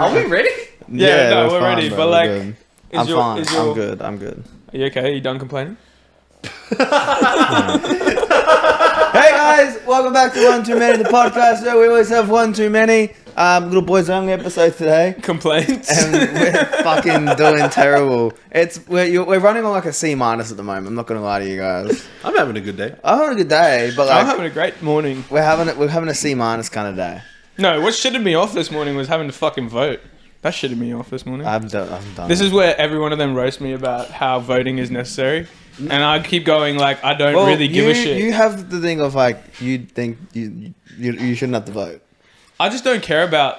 Are we ready? Yeah, no, we're ready. Bro, but like, I'm fine. I'm good. Are you okay? Are you done complaining? Hey guys, welcome back to One Too Many, the podcast where we always have one too many. Little boys only episode today. Complaints. And we're fucking doing terrible. We're running on like a C- at the moment. I'm not gonna lie to you guys. I'm having a good day. I'm having a good day, but like I'm having a great morning. we're having a C- kind of day. No, what shitted me off this morning was having to fucking vote. That shitted me off this morning. I'm done. This is where every one of them roast me about how voting is necessary. And I keep going like, I don't really give a shit. You have the thing of like, you think you shouldn't have to vote. I just don't care about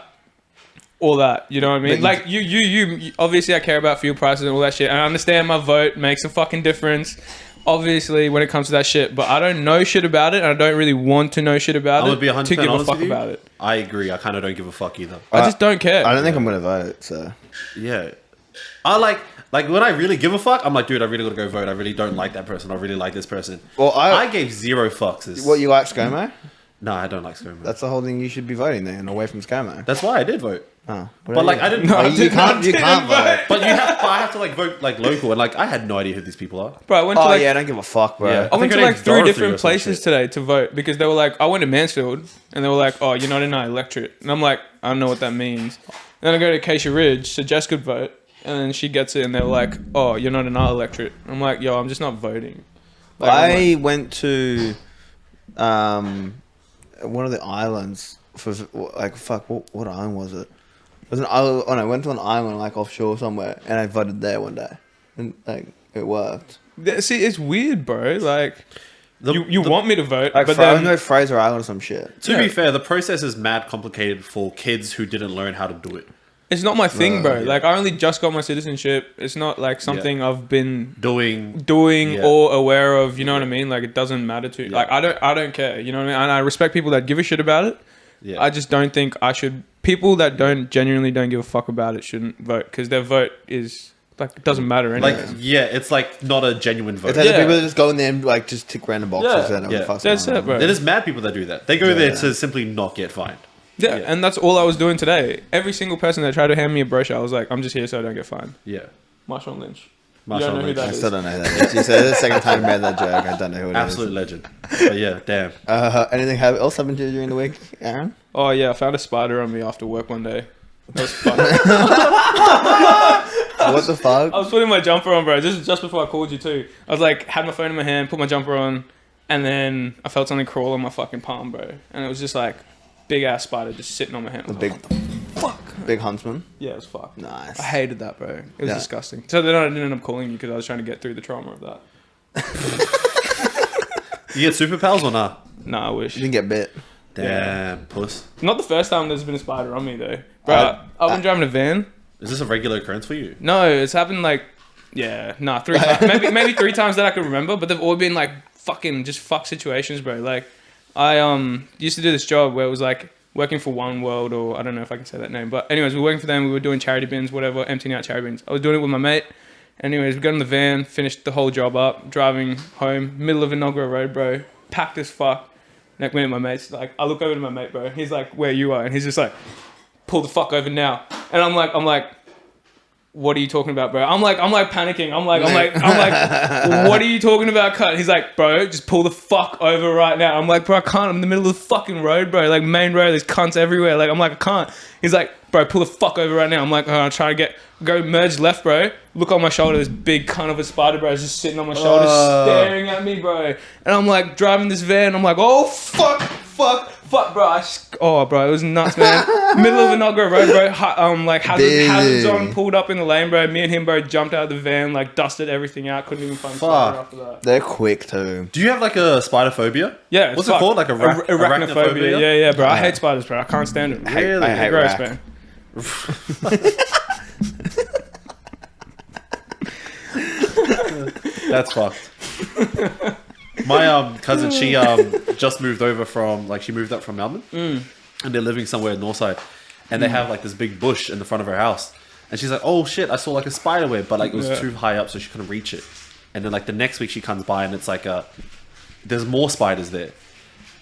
all that. You know what I mean? But Like, you obviously I care about fuel prices and all that shit. And I understand my vote makes a fucking difference. Obviously, when it comes to that shit, but I don't know shit about it, and I don't really want to know shit about I'm it gonna be 100% to give a honest fuck with you. about it. I agree. I kind of don't give a fuck either. I just don't care. I don't think I'm gonna vote. So Yeah. I like when I really give a fuck, I'm like, dude, I really gotta go vote. I really don't like that person. I really like this person. Well, I gave zero fucks. What, you like ScoMo? No, I don't like ScoMo. That's the whole thing. You should be voting then, away from ScoMo. That's why I did vote. Oh, But like, I didn't. No, I you can't vote. But I have to like vote like local, and like I had no idea who these people are. Bro, I went to Oh like, yeah, I don't give a fuck, bro. Yeah. I went think to her like name's 3 Dorothy or different some places shit. today to vote because they were like, I went to Mansfield and they were like, oh, you're not in our electorate. And I'm like, I don't know what that means. Then I go to Acacia Ridge so Jess could vote and then she gets it and they're like, oh, you're not in our electorate. I'm like, yo, I'm just not voting. Like, I went to one of the islands for like what island was it? It was an island. Oh no, I went to an island like offshore somewhere, and I voted there one day, and like it worked. See, it's weird, bro. Like, you want me to vote, Like, but I then know Fraser Island or some shit. To be fair, the process is mad complicated for kids who didn't learn how to do it. it's not my thing, bro. yeah. Like, I only just got my citizenship. It's not like something I've been Doing yeah. or aware of. You know what I mean? Like, it doesn't matter to. Yeah. Like, I don't care. You know what I mean? And I respect people that give a shit about it. Yeah. I just don't think I should. People that genuinely don't give a fuck about it shouldn't vote because their vote is like, it doesn't matter anyway. Like, yeah, it's like not a genuine vote. It's like Yeah. the people that just go in there and like just tick random boxes. Yeah. And Yeah. That's it, bro. There's mad people that do that. They go Yeah, there yeah. to simply not get fined. Yeah, Yeah. and that's all I was doing today. Every single person that tried to hand me a brochure, I was like, I'm just here so I don't get fined. Yeah. Marshawn Lynch. Marshawn you don't know Lynch. who I that still is. don't know who that is. You said the second time you made that joke. I don't know who it is. Absolute legend. But yeah, damn. Anything else happened to you during the week, Aaron? Oh yeah, I found a spider on me after work one day. That was fun. What the fuck? I was putting my jumper on, bro. Just before I called you too. I was like, had my phone in my hand, put my jumper on, and then I felt something crawl on my fucking palm, bro. And it was just like big ass spider just sitting on my hand. I was Big, like, what the fuck. big huntsman. Yeah, it was fucked. Nice. I hated that, bro. It was Yeah. disgusting. So then I didn't end up calling you because I was trying to get through the trauma of that. You get superpowers or not? Nah, I wish. You didn't get bit. Damn, puss. Not the first time there's been a spider on me though. Bro, I've been driving a van. Is this a regular occurrence for you? No, it's happened like, 3 times. maybe 3 times that I can remember, but they've all been like fucking just fuck situations, bro. Like, I used to do this job where it was like working for One World, or I don't know if I can say that name, but anyways, we were working for them. We were doing charity bins, whatever, emptying out charity bins. I was doing it with my mate. Anyways, we got in the van, finished the whole job up, driving home, middle of Inaugural Road, bro, packed as fuck. Next minute, my mate's like, I look over to my mate, bro. He's like, where you are? And he's just like, pull the fuck over now. And I'm like, what are you talking about, bro? I'm like panicking. I'm like, what are you talking about, cut? He's like, bro, just pull the fuck over right now. I'm like, bro, I can't. I'm in the middle of the fucking road, bro. Like, main road, there's cunts everywhere. Like, I'm like, I can't. He's like, bro, pull the fuck over right now. I'm like, I'm trying to go merge left, bro. Look on my shoulder, this big cunt of a spider, bro, is just sitting on my shoulder, staring at me, bro. And I'm like, driving this van. I'm like, oh, fuck, bro. Bro, it was nuts, man. Middle of Inaugural Road, bro. Like, hazards on, pulled up in the lane, bro. Me and him, bro, jumped out of the van, like, dusted everything out. Couldn't even find spider after that. They're quick too. Do you have like a spider phobia? Yeah. What's it called? Like arachnophobia? Yeah, bro. I hate spiders, bro. I can't stand it. Really? I hate Gross, rack. man. That's fucked. My cousin, she just moved over from she moved up from Melbourne, and they're living somewhere in Northside, and they have like this big bush in the front of her house, and she's like, oh shit, I saw like a spider web, but like it was too high up, so she couldn't reach it. And then like the next week she comes by and it's like there's more spiders there.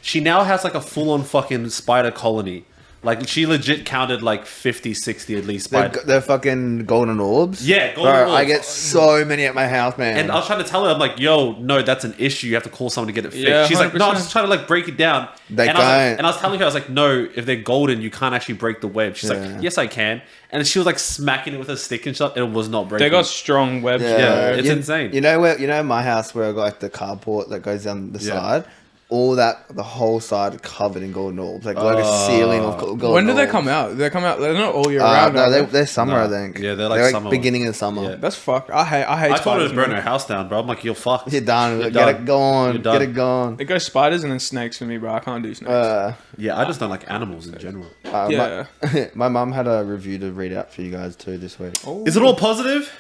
She now has like a full on fucking spider colony Like, she legit counted like 50, 60 at least. They're fucking golden orbs. Yeah, golden Bro, orbs. I get so many at my house, man. And I was trying to tell her, I'm like, yo, no, that's an issue. You have to call someone to get it fixed. Yeah, She's like, no, I'm 100%. just trying to like break it down. They and can't. I was telling her, I was like, no, if they're golden, you can't actually break the web. She's Yeah. like, yes, I can. And she was like smacking it with a stick and stuff. And it was not breaking. They got strong webs. Yeah, bro. it's insane. You know my house where I got like the carport that goes down the side? All that, the whole side covered in golden orbs. Like a ceiling of golden orbs. When do they come out? They come out. They're not all year No, round. are they? they're summer, No. I think. Yeah, they're like summer beginning of summer. Yeah. That's fucked. I hate. I thought it was spiders, burn man. her house down, bro. I'm like, you're fucked. You're done. You're Get done. it going. You're done. Get it going. It goes spiders and then snakes for me, bro. I can't do snakes. Yeah, I just don't like animals in general. Yeah. My mum had a review to read out for you guys too this week. Oh. Is it all positive?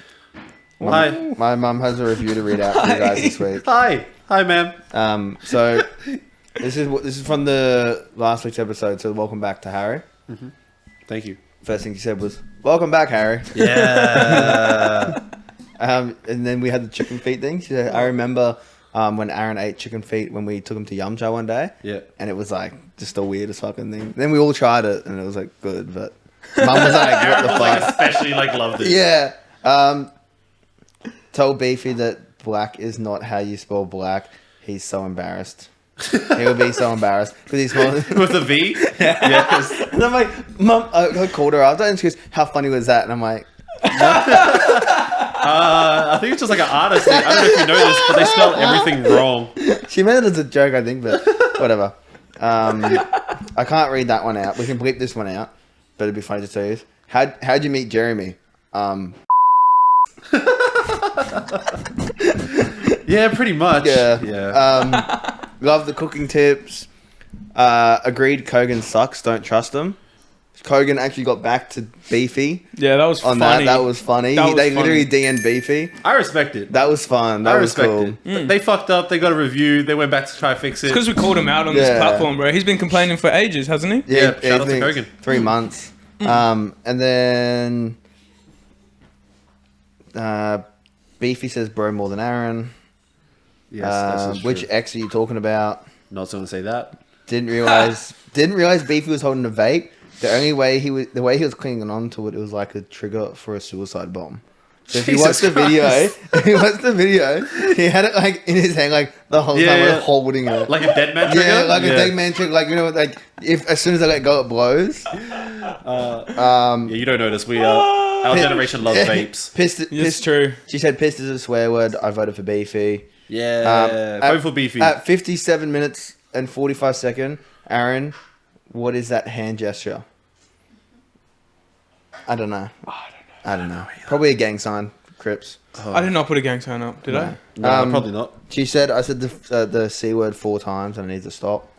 Hi. My mum has a review to read out for you guys this week. Hi, ma'am. So this is from the last week's episode. So welcome back to Harry. Thank you. First thing she said was, "Welcome back, Harry." Yeah. And then we had the chicken feet thing. She said, "I remember when Aaron ate chicken feet when we took him to Yum Cha one day. Yeah. And it was like just the weirdest fucking thing. Then we all tried it and it was like good, but mum was like, what the Like, fuck?" especially like loved it. Yeah. Told Beefy that black is not how you spell black. He's so embarrassed. He would be so embarrassed because he's smiling. With a V. Yes. And I'm like, Mum, I called her after and she goes, "How funny was that?" And I'm like, I think it's just like an artist thing. I don't know if you know this, but they spell everything wrong. she meant it as a joke, I think, but whatever. I can't read that one out. We can bleep this one out, but it'd be funny to tell you. How'd you meet Jeremy? Yeah, pretty much. Yeah. Yeah. Love the cooking tips. Agreed, Kogan sucks. Don't trust him. Kogan actually got back to Beefy Yeah, that was on funny. that. That was funny. That was They funny. literally DN'd Beefy. I respect it. That was fun. That I was respect cool. it. They fucked up. They got a review. They went back to try to fix it. Because we called him out on this Yeah. platform, bro. He's been complaining for ages, hasn't he? Yeah, shout out to I think Kogan. 3 months. And then Beefy says bro more than Aaron. Yes, that's just Which true. ex are you talking about? Not going to say that. Didn't realize Beefy was holding a vape. The way he was clinging on to it, it was like a trigger for a suicide bomb. So if you watch the video, he had it like in his hand, like the whole time, Yeah. like, holding it. Like a dead man trigger? Yeah, like a dead man trigger. Like, you know, like if as soon as I let go, it blows. Yeah, you don't know this. Our generation loves vapes. It's true. She said pissed is a swear word. I voted for Beefy. Yeah. Vote for Beefy. At 57 minutes and 45 seconds, Aaron, what is that hand gesture? I don't know. I don't know. Probably a gang sign, Crips. I did not put a gang sign up, did I? No, probably not. She said, I said the C word 4 times and I need to stop.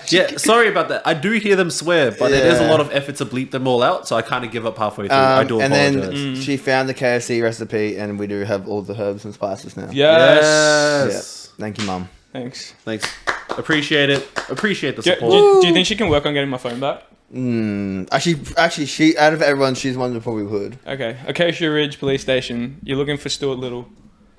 Yeah, sorry about that. I do hear them swear, but it is a Yeah. lot of effort to bleep them all out, so I kind of give up halfway through. I do and apologize. then she found the KFC recipe and we do have all the herbs and spices now. Yes. Yeah. Thank you, Mum. Thanks. Thanks. Appreciate it. Appreciate the Do, support. do you think she can work on getting my phone back? Actually, she out of everyone, she's one that probably would. Okay. Acacia Ridge Police Station. You're looking for Stuart Little.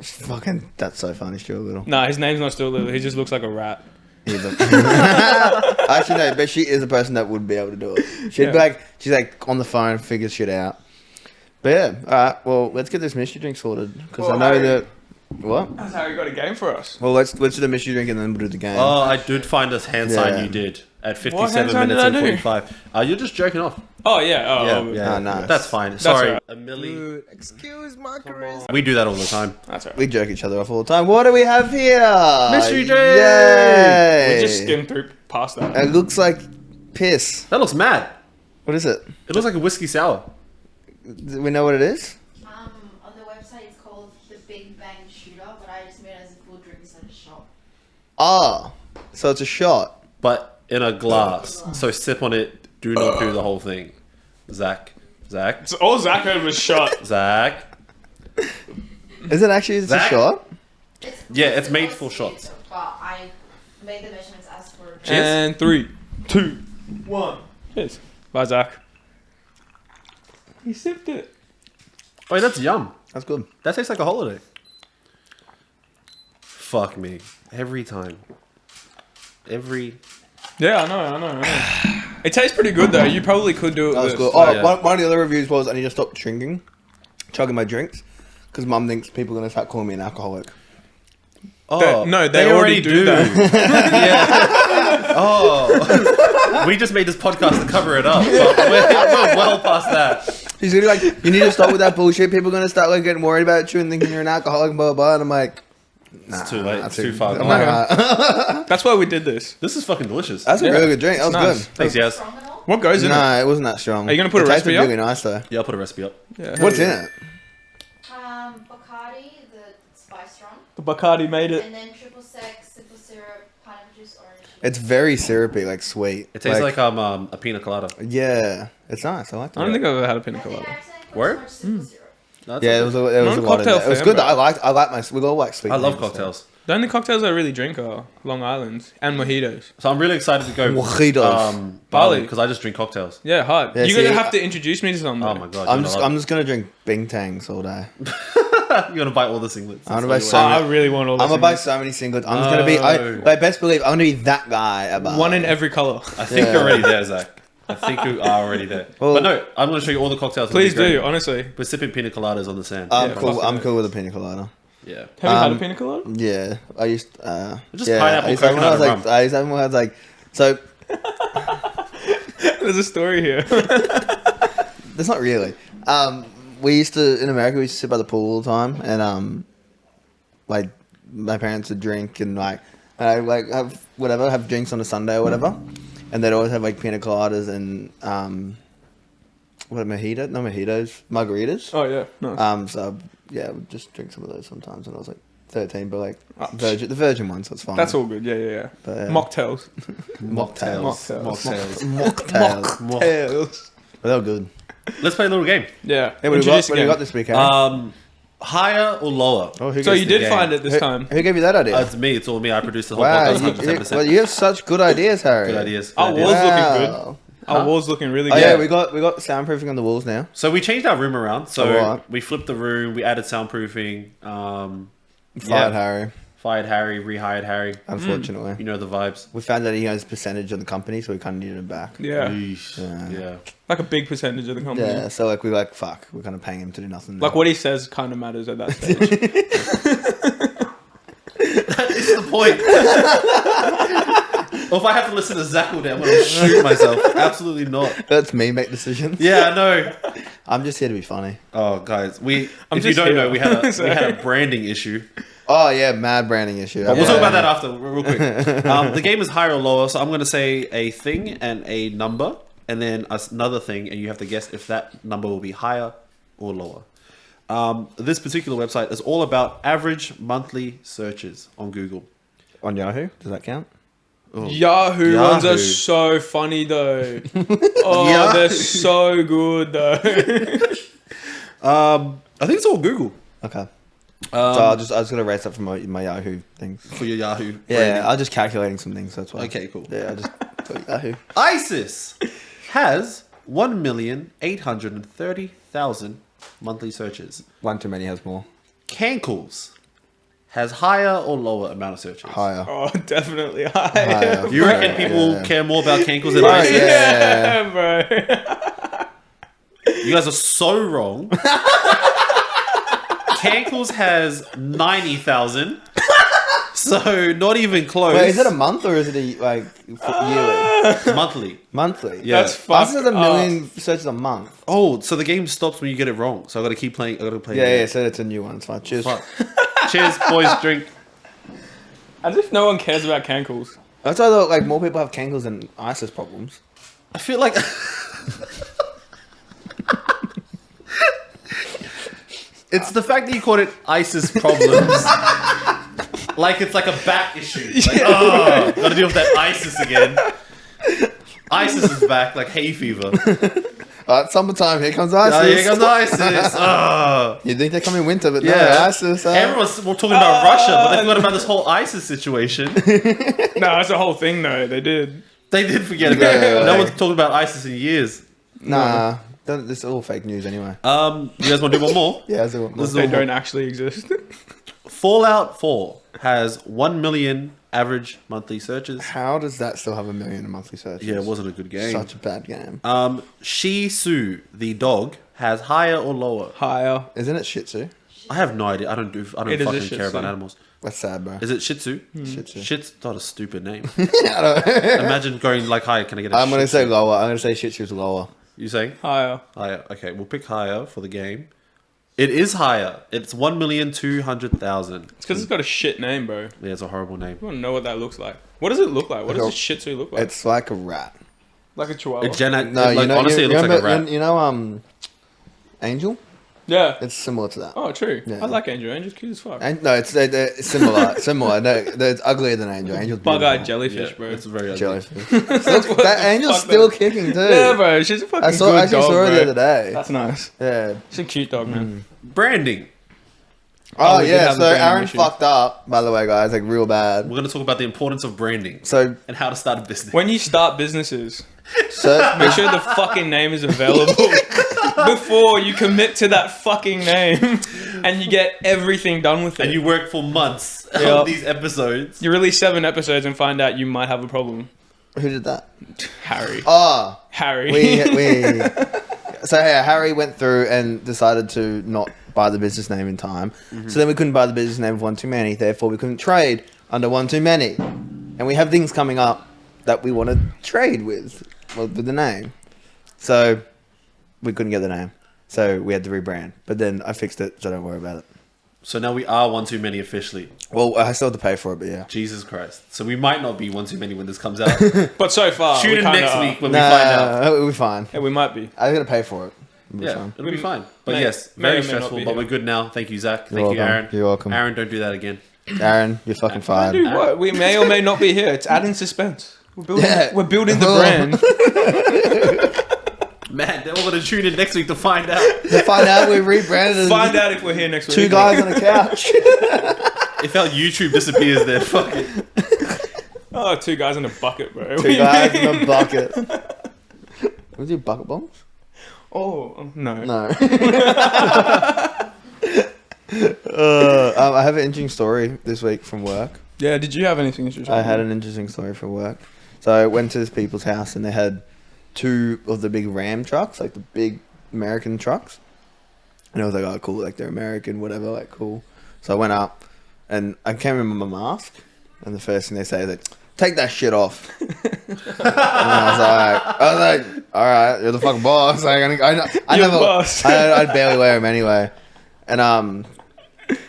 Fucking, that's so funny, Stuart Little. Nah, his name's not Stuart Little. He just looks like a rat. Actually, no, but she is a person that would be able to do it. She'd be like, she's like on the phone, figures shit out. But yeah, alright, well, let's get this mystery drink sorted. Because I know Harry. that. What? That's how you got a game for us. Well, let's do the mystery drink and then we'll do the game. Oh, I did find a hand sign Yeah. you did at What hand 57 sign minutes did and I do? 45. You're just joking off. Oh, yeah. Yeah, nice. That's fine. Sorry. alright. A milli. Excuse my charisma. We do that all the time. That's alright. We jerk each other off all the time. What do we have here? Mystery drink! Yay! We just skimmed through past that. It looks like piss. That looks mad. What is it? It looks like a whiskey sour. Do we know what it is? On the website it's called the Big Bang Shooter, but I just made it as a full drink instead of a shot. Ah, so it's a shot. But in a glass. So sip on it. Do not do the whole thing. Zach. So all Zach heard was shot. Zach. Is it actually just a Zach? shot? Yeah, it's made for shots. But I made the measurements as for. Cheers. And 3, 2, 1. Cheers. Bye, Zach. He sipped it. Oh, that's yum. That's good. That tastes like a holiday. Fuck me. Every time. Yeah, I know. It tastes pretty good though. You probably could do it. That was with good. this. Oh, yeah. one of the other reviews was I need to stop drinking, chugging my drinks, because Mum thinks people are gonna start calling me an alcoholic. Oh, No, they already do that. Yeah. Oh, we just made this podcast to cover it up. But we're well past that. He's gonna be like, you need to stop with that bullshit. People are gonna start like getting worried about you and thinking you're an alcoholic, and blah blah. blah. And I'm like, nah, It's too late. that's It's too far I'm gone. like, That's why we did this. This is fucking delicious. that's a really good drink. That was nice. good. Thanks, Yaz. Strong at all? What goes in it? No, it wasn't that strong. Are you gonna put it a tasted recipe up? really nice though. Yeah, I'll put a recipe up. Yeah, What's hell in yeah. it? Bacardi, the spice strong, The Bacardi made it. and then triple sec, simple syrup, pineapple juice, orange juice. It's very syrupy, like sweet. It tastes like a pina colada. Yeah, it's nice. I like that. I don't think I've ever had a pina I think I colada. accidentally put Where? too much simple syrup. No, that's Yeah, okay. there was a I'm lot a of cocktail that. It was fan, good. bro. I like my. We all like sweet. I love things, so. cocktails. The only cocktails I really drink are Long Island's and mojitos. So I'm really excited to go Mojitos. Bali Bali. because I just drink cocktails. Yeah, hard. Yeah, You're see, gonna have to introduce me to some. Oh though. my god! I'm you're just gonna gonna drink Bing Tangs all day. you're gonna buy all the singlets. I'm gonna That's buy what so- you Oh, want. I really want all. I'm this gonna buy in so many singlets. I'm just gonna be. Oh. I best believe I'm gonna be that guy about it. One in every color. I think Yeah. you're already there, Zach. I think you are already there. Well- but no, I'm gonna show you all the cocktails. It'll Please be great. do, honestly. We're sipping pina coladas on the sand. I'm Yeah, cool. fuck I'm it. cool with a pina colada. Yeah. Have you had a Um, pina colada? Yeah, I used. Just yeah, pineapple, I used to have one coconut, when I and was like. I used to have one when I was like. So There's a story here. there's not really. We used to in America. We used to sit by the pool all the time, and like my parents would drink and like I like have drinks on a Sunday or whatever, and they'd always have like pina coladas and what mojito? No mojitos, margaritas. Oh yeah, no. So yeah, I would just drink some of those sometimes when I was like 13, but like Oh, the virgin ones, that's fine. That's all good. Yeah, yeah, yeah. But, yeah. Mocktails. Mocktails. Mocktails. Mocktails. Mocktails. But they were good. Let's play a little game. Yeah. Hey, what do Introduce you got again. this weekend? Higher or lower? Oh, who So gets you the did game? find it this time. Who gave you that idea? It's me. It's all me. I produced the whole Wow, podcast. you, 100%. well, you have such good ideas, Harry. Good ideas. Our Good walls ideas. looking good. Wow. Our walls looking really Oh good. yeah, we got soundproofing on the walls now. So we changed our room around. So Oh, right. we flipped the room. We added soundproofing. Fired Harry, Fired Harry. Rehired Harry. unfortunately. You know the vibes. We found that he owns a percentage of the company, so we kind of needed him back. Yeah. Yeesh. Yeah. Yeah. Like a big percentage of the company. Yeah, so like we're kind of paying him to do nothing. Like now. what he says kind of matters at that stage. That is the point. Or if I have to listen to Zach all day, I'm going to shoot myself. Absolutely not. That's me make decisions. Yeah, I know. I'm just here to be funny. Oh, guys, I'm if you just don't here. know, we had Sorry. a branding issue. Oh yeah, mad branding issue. But we'll talk about that after, real quick. The game is higher or lower, so I'm going to say a thing and a number, and then another thing, and you have to guess if that number will be higher or lower. This particular website is all about average monthly searches on Google. On Yahoo, does that count? Oh. Yahoo ones are Yahoo. so funny though. Oh, Yahoo. they're so good though. I think it's all Google. Okay. So I was gonna raise up from my Yahoo things. For your Yahoo. Yeah, branding. I was just calculating some things. That's why. Okay, cool. Yeah, I just put Yahoo. ISIS has 1,830,000 monthly searches. One too many has more. Cankles has higher or lower amount of searches. Higher. Oh, definitely Higher. You reckon Yeah, people yeah. care more about Cankles than Bro, ISIS? yeah. Yeah, bro. You guys are so wrong. Cankles has 90,000. So not even close. Wait, is it a month or is it yearly? monthly? Monthly. Yeah. That's Us fucked is a up. million searches a month. Oh, so the game stops when you get it wrong. So I got to keep playing. I got to play. Yeah, again. yeah. So it's a new one. It's fine. Cheers. Fuck. Cheers, boys. Drink. As if no one cares about cankles. That's why though, like more people have cankles than ISIS problems. I feel like. It's the fact that you called it ISIS problems. Like it's like a back issue. Like, oh, gotta deal with that ISIS again. ISIS is back, like hay fever. Summertime. Here comes Oh, ISIS. here comes ISIS. Oh. You'd think they come in winter, but no, Yeah. ISIS. Everyone's we're talking about Russia, but they forgot about this whole ISIS situation. No, that's the whole thing though. They did. They did forget about it. Yeah. No one's talking about ISIS in years. Nah, this is all fake news anyway. You guys want to do one more? Yeah, so This is They all more. don't actually exist. Fallout 4 has 1,000,000 average monthly searches. How does that still have 1 million in monthly searches? Yeah, it wasn't a good game. Such a bad game. Shih Tzu, the dog, has higher or lower? Higher. Isn't it Shih Tzu? I have no idea. I don't It is a fucking Shih care Tzu. about animals. That's sad, bro. Is it Shih Tzu? Shih Tzu. Shit's not a stupid name. I don't- Imagine going like, hi, can I get a I'm going Shih to say Tzu? lower. I'm going to say Shih Tzu's lower. You saying? Higher. Higher. Okay, we'll pick higher for the game. It is higher. It's 1,200,000. It's because it's got a shit name, bro. Yeah, it's a horrible name. You want to know what that looks like? What does it look like? What does a Shih Tzu look like? It's like a rat. Like a chihuahua. No, you know, honestly, you it looks like a remember- rat. You know, Angel? Yeah. It's similar to that. Oh, true. Yeah. I like Angel. Angel's cute as fuck. No, it's they're similar. Similar. No, it's uglier than Angel. Angel's Bug-eyed beautiful. jellyfish, Yeah, bro. it's very ugly. Jellyfish. What That the Angel's fuck, still man? kicking too. Yeah, bro. She's a fucking I good actually dog, saw her bro. the other day. That's nice. Yeah. She's a cute dog, man. Branding. Oh, we did yeah. have So the branding Aaron issue. fucked up, by the way, guys, like real bad. We're going to talk about the importance of branding So and how to start a business. When you start businesses, search. make sure the fucking name is available before you commit to that fucking name and you get everything done with it. And you work for months Yeah. on these episodes. You release 7 episodes and find out you might have a problem. Who did that? Harry. Oh, Harry. So yeah, Harry went through and decided to not buy the business name in time. So then we couldn't buy the business name of One Too Many. Therefore, we couldn't trade under One Too Many. And we have things coming up that we want to trade with the name. So we couldn't get the name. So we had to rebrand. But then I fixed it, so don't worry about it. So now we are One Too Many officially. Well, I still have to pay for it, but yeah. Jesus Christ. So we might not be One Too Many when this comes out. But so far, Tune we in kinda next are. week when we find out. We'll be fine. Yeah, we might be. I gotta pay for it. It'll be Yeah, fine. it'll be fine. But May- yes, may very or may not stressful, be but here. we're good now. Thank you, Zach. You're Thank you, welcome. Aaron. You're welcome. Aaron, don't do that again. Aaron, you're fucking fired. Dude, what? We may or may not be here. It's adding suspense. We're building, Yeah. we're building the Oh. brand. Man, they're all going to tune in next week to find out. To find out we rebranded as Find out if we're here next week. two guys on a couch. If our YouTube disappears, then fuck it. Oh, 2 guys in a bucket, bro. Two guys in a bucket. We do bucket bombs? Oh, no. No. I have an interesting story this week from work. Yeah, did you have anything interesting? I had an interesting story from work. So I went to this people's house and they had 2 of the big Ram trucks, like the big American trucks. And I was like, oh, cool, like they're American, whatever, like cool. So I went up and I can't remember my mask. And the first thing they say is like, take that shit off. And I was like, all right, you're the fucking boss. Like, You're the boss. I'd barely wear them anyway. And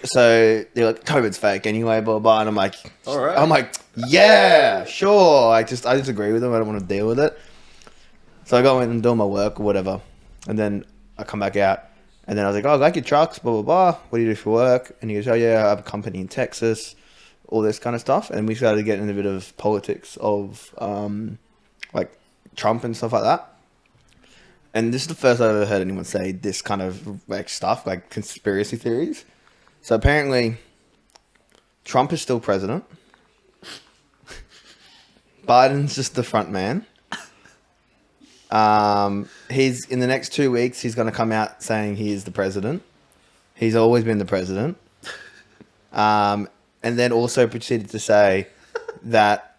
so they're like, COVID's fake anyway, blah blah. And I'm like, All right. I'm like, yeah, sure. I just agree with them. I don't want to deal with it. So I go in and do my work or whatever, and then I come back out, and then I was like, oh, I like your trucks, blah blah blah. What do you do for work? And he goes, oh yeah, I have a company in Texas, all this kind of stuff. And we started getting a bit of politics of like Trump and stuff like that. And this is the first I've ever heard anyone say this kind of like stuff, like conspiracy theories. So apparently, Trump is still president. Biden's just the front man. He's in the next 2 weeks. He's going to come out saying he is the president. He's always been the president. And then also proceeded to say that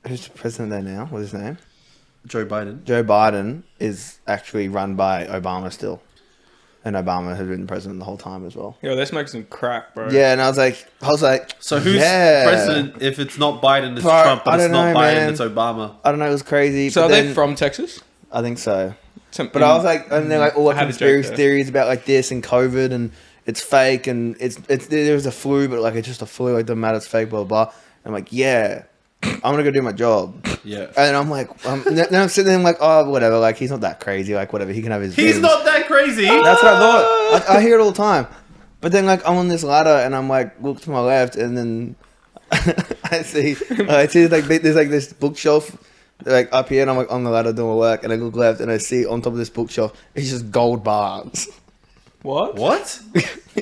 who's the president there now? What's his name? Joe Biden. Joe Biden is actually run by Obama still. And Obama has been president the whole time as well. Yo, let's make some crack, bro. Yeah, and I was like, So who's yeah. president if it's not Biden, it's Bro, Trump, but I it's don't not know, Biden, man. it's Obama. I don't know, it was crazy. So but are they then- from Texas? I think so. But But I was like, and they're like all I had a joke conspiracy there. theories about like this and COVID and it's fake and it's there's a flu, but like it's just a flu. It doesn't matter. It's fake. Blah blah. blah. I'm like, yeah, I'm gonna go do my job. Yeah. And I'm like, then I'm sitting there I'm like, oh whatever. Like he's not that crazy. Like whatever. He can have his. He's views. not that crazy. That's what I thought. I hear it all the time. But then like I'm on this ladder and I'm like look to my left and then I see like there's like this bookshelf like up here and I'm like on the ladder doing my work and I look left and I see on top of this bookshelf it's just gold bars. what? What?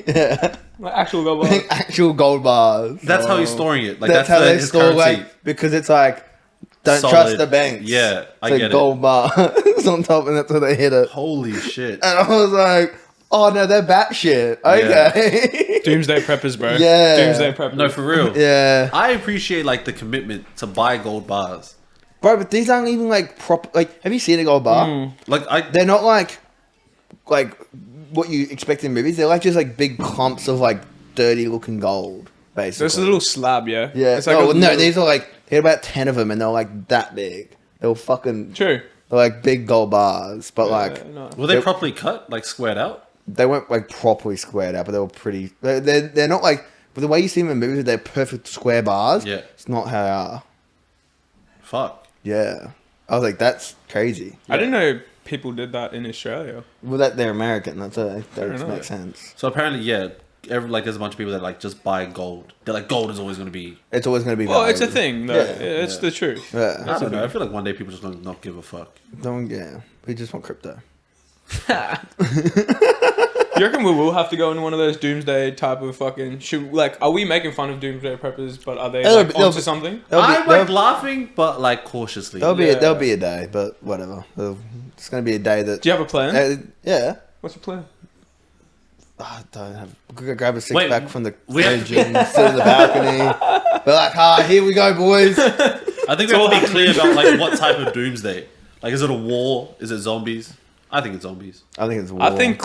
Yeah. Like actual gold bar? Like actual gold bars. That's how he's storing it. Like That's that's, how they his store currency. like because it's like don't Solid. trust the banks. Yeah, I It's like get it. gold bars on top and that's where they hit it. Holy shit. And I was like, Oh no, they're batshit. Okay. Doomsday preppers, bro. Yeah. Doomsday preppers. No, for real. Yeah. I appreciate like the commitment to buy gold bars. Bro, but these aren't even like proper. Like, have you seen a gold bar? Like They're not like what you expect in movies. They're like just like big clumps of like dirty looking gold, basically. There's a little slab, yeah. Yeah. It's like no, a no, little- these are like they had about 10 of them, and they're like that big. They were fucking. True. They're like big gold bars, but like No. were they properly cut, like squared out? they weren't like properly squared out, but they were pretty. They're not like. But the way you see them in movies, they're perfect square bars. Yeah. It's not how they are. Fuck. Yeah. I was like, that's crazy. I didn't know people did that in Australia. Well, that they're American. That enough. makes sense. So apparently, yeah, like there's a bunch of people that like just buy gold. They're like, gold is always going to be. It's always going to be. Well, it's a valuable. thing, though. Yeah. It's the truth. Yeah. I don't know. I feel like one day people just gonna not give a fuck. Don't. Yeah. We just want crypto. You reckon we will have to go in one of those doomsday type of fucking... are we making fun of doomsday preppers, but are they like, onto something? I'm like laughing, but like cautiously. There'll Yeah. be a day, but whatever. It's going to be a day that. Do you have a plan? Yeah. What's your plan? I don't have. Grab a six Wait, pack from the we have- fridge and sit in the balcony. Be like, here we go, boys. I think we have to be clear about like what type of doomsday. Like, is it a war? Is it zombies? I think it's zombies. I think it's war. I think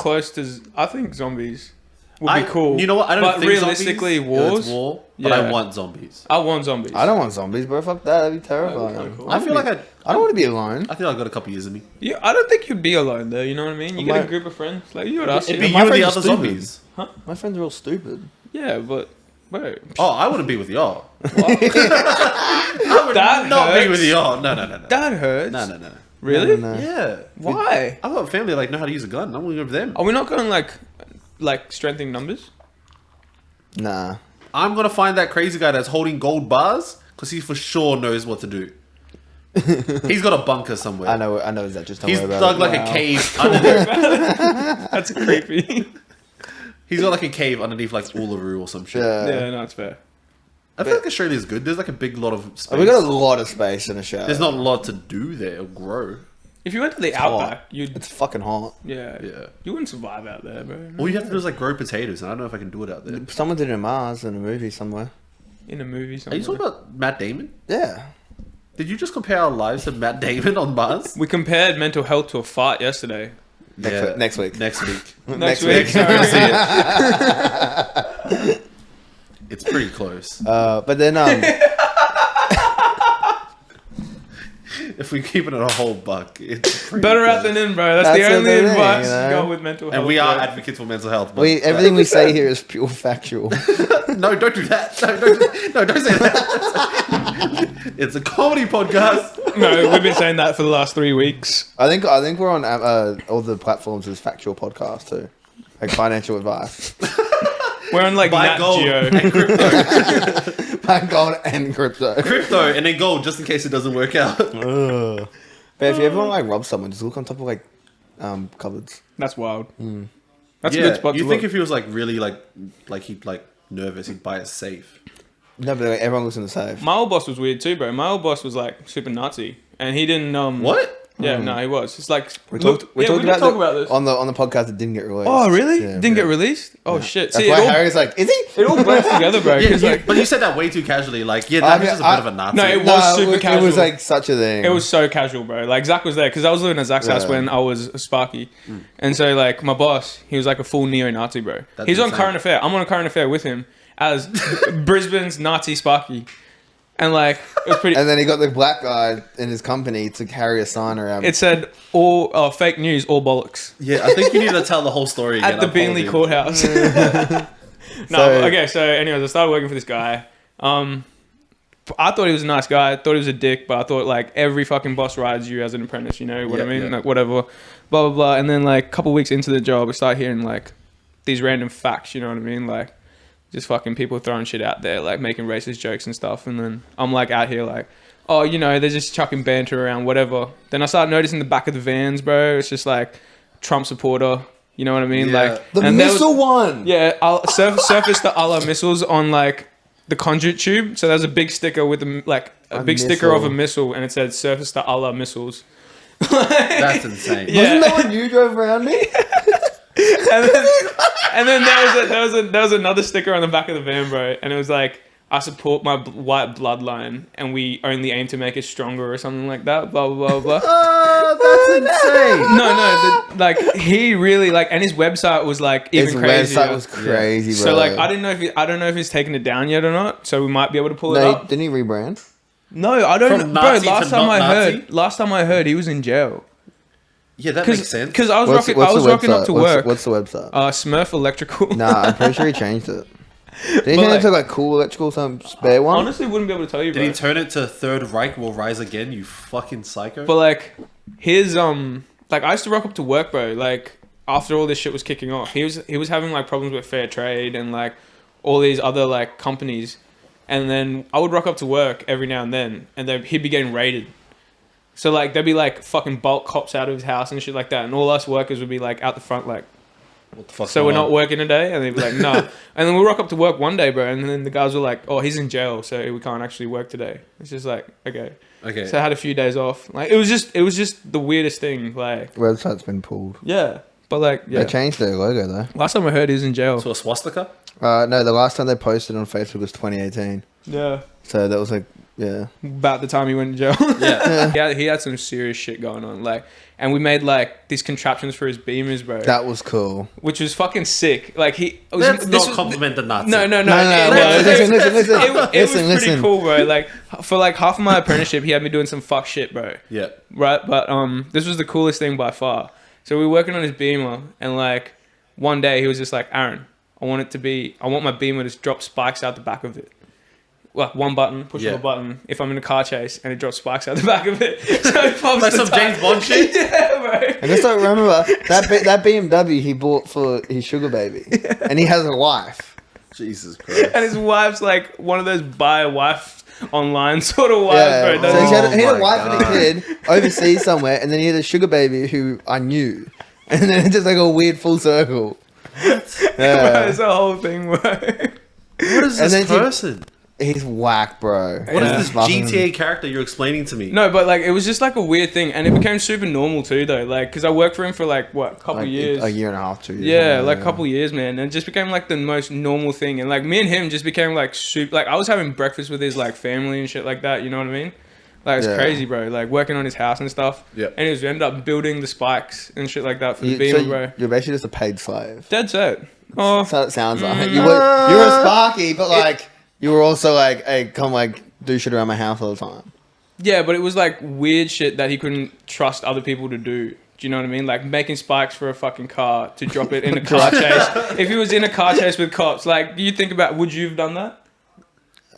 I think zombies would be cool. You know what? I don't but think realistically, zombies, wars... It's war, but Yeah. I want zombies. I want zombies. I don't want zombies, bro. Fuck that. That'd be terrifying. That'd be cool. I feel like I don't want to be alone. I think I got a couple years in me. Yeah, I don't think you'd be alone, though. You know what I mean? You get a My- group of friends. Like, you and us. It'd yeah. be my you and the friends other are stupid. zombies. My friends are all stupid. Yeah, but... Bro, Oh, I wouldn't be with y'all. what? I would That not be hurts. with y'all. No. That hurts. No. Really? No. Yeah. Why? I've got family that like know how to use a gun. I'm going to go with them. Are we not going like strengthening numbers? Nah. I'm going to find that crazy guy that's holding gold bars because he for sure knows what to do. He's got a bunker somewhere. I know that. Just don't He's worry about dug it. like Wow. a cave underneath. That's creepy. He's got like a cave underneath like Uluru or some shit. Yeah. Yeah, no, it's fair. I feel like Australia's good. There's like a big lot of space. We got a lot of space in a show. There's not a lot to do there or grow. If you went to the hot. outback, you'd It's fucking hot. yeah, Yeah. you wouldn't survive out there, bro. All you have to do is like grow potatoes, and I don't know if I can do it out there. Someone did it in Mars in a movie somewhere. In a movie, Are somewhere. you talking about Matt Damon? Yeah. Did you just compare our lives to Matt Damon on Mars? We compared mental health to a fart yesterday. Next week. Next week. Next week. You can see Sorry. it. It's pretty close. But then If we keep it at a whole buck, it's pretty Better out close. than in, bro. That's That's the the only thing, advice you know? you got with mental health. And we are bro. advocates for mental health. But everything we say here is pure factual. no, don't do that. No, don't say that. It's a comedy podcast. No, we've been saying that for the last 3 weeks. I think we're on all the platforms as factual podcasts too, like financial advice. We're on like Buy Nat gold Geo. and crypto. Buy gold and crypto. Crypto and then gold just in case it doesn't work out. But if you ever want to like rob someone, just look on top of like cupboards. That's wild. That's a Yeah, good spot you to think look. if he was like really like he'd like nervous, he'd buy a safe. No, but like, everyone looks in the safe. My old boss was weird too, bro. My old boss was like super Nazi, and he didn't. What? Yeah, no, he was. It's like We look- talked we did talk about this. on the podcast that didn't get released. Oh, really? Yeah, Didn't get released? Oh shit! That's See, why it all, Harry's like, is he? it all blends together, bro. Yeah, 'cause, like, but you said that way too casually. Like, yeah, I that mean, was just a bit of a Nazi. No, it was super It was casual. like such a thing. it was so casual, bro. Like Zach was there because I was living at Zach's house Yeah. when I was a Sparky, and so like my boss, he was like a full neo-Nazi, bro. That's He's on insane. Current Affair. I'm on a Current Affair with him as Brisbane's Nazi Sparky, and like it was pretty. And then he got the black guy in his company to carry a sign around. It said all fake news, all bollocks. Yeah, I think you need to tell the whole story again. At the I Beenley apologize. courthouse. No, So- okay. So, anyways, I started working for this guy. I thought he was a nice guy. I thought he was a dick, but I thought like every fucking boss rides you as an apprentice. You know what I Yeah, mean? yeah. Like whatever, blah blah blah. And then like a couple weeks into the job, I start hearing like these random facts. You know what I mean? Like just fucking people throwing shit out there, like making racist jokes and stuff. And then I'm like out here like, oh, you know, they're just chucking banter around, whatever. Then I start noticing the back of the vans, bro. It's just like Trump supporter. You know what I mean? Yeah. Like the and there was- missile one. yeah, I'll surface the Allah missiles on like the conduit tube. So there's a big sticker with a big sticker of a missile, and it said "Surface to Allah missiles." That's insane. Yeah. Wasn't that when you drove around me? And then there was another sticker on the back of the van, bro, and it was like, I support my white bloodline, and we only aim to make it stronger, or something like that. Blah blah blah blah. Oh, that's insane. No, like he really like, and his website was like even crazier. His website was crazy, bro. So like, I don't know if he's taken it down yet or not. So we might be able to pull it up. Didn't he rebrand? No, I don't From know. Bro, Nazi to not Nazi? last time I heard, he was in jail. Yeah, that makes sense. Because I was rocking up to work. What's the website? Smurf Electrical. Nah, I'm pretty sure he changed it. Did he change it to like Cool Electrical, some spare one? Honestly, wouldn't be able to tell you, bro. Did he turn it to Third Reich will rise again? You fucking psycho. But like, his like, I used to rock up to work, bro. Like, after all this shit was kicking off, he was having like problems with fair trade and like all these other like companies, and then I would rock up to work every now and then he'd be getting raided. So like, there'd be like fucking bulk cops out of his house and shit like that, and all us workers would be like out the front like, what the fuck? so we're not working today? And they'd be like, no. And then we rock up to work one day, bro, and then the guys were like, oh, he's in jail, so we can't actually work today. It's just like, okay. So I had a few days off. Like, it was just the weirdest thing. Like, Website's been pulled. yeah, but like, yeah. They changed their logo though. Last time I heard, he was in jail. So a swastika? No, the last time they posted on Facebook was 2018. Yeah, So that was like, yeah. about the time he went to jail. Yeah. He had some serious shit going on. Like, and we made like these contraptions for his Beamers, bro. That was cool. Which was fucking sick. Like, Let's not compliment the Nazi. No. It was pretty cool, bro. Like, for like half of my apprenticeship, he had me doing some fuck shit, bro. Yeah. Right, but this was the coolest thing by far. So we were working on his Beamer, and like one day he was just like, Aaron, I want my Beamer to drop spikes out the back of it. Like one button, push of a button. If I'm in a car chase and it drops spikes out the back of it, so it pops Like the some tire. James Bond shit. Yeah, bro. I just don't remember that BMW he bought for his sugar baby, and he has a wife. Jesus Christ. And his wife's like one of those buy a wife online sort of wives, Yeah, bro. so he had Oh a my wife and a God. kid overseas somewhere, and then he had a sugar baby who I knew, and then it's just like a weird full circle. Bro, Yeah, it's a whole thing, bro. What is And this then person? he's whack, bro. What is this Fucking- GTA character you're explaining to me? No, but like, it was just like a weird thing, and it became super normal too, though. Like, because I worked for him for like what, a couple Like, years. a year and a half, 2 years. Yeah, like a couple years, man, and it just became like the most normal thing. And like me and him just became like super. Like I was having breakfast with his like family and shit like that. You know what I mean? Like it's Yeah. crazy, bro. Like working on his house and stuff. Yeah. Anyways, we ended up building the spikes and shit like that for the So Beamer, bro. you're basically just a paid slave. Dead set. Oh, That's what it sounds like. You were a Sparky, but like you were also like, hey, come like do shit around my house all the time. yeah, but it was like weird shit that he couldn't trust other people to do. Do you know what I mean? Like making spikes for a fucking car to drop it in a car chase. If he was in a car chase with cops, like, do you think about, would you have done that?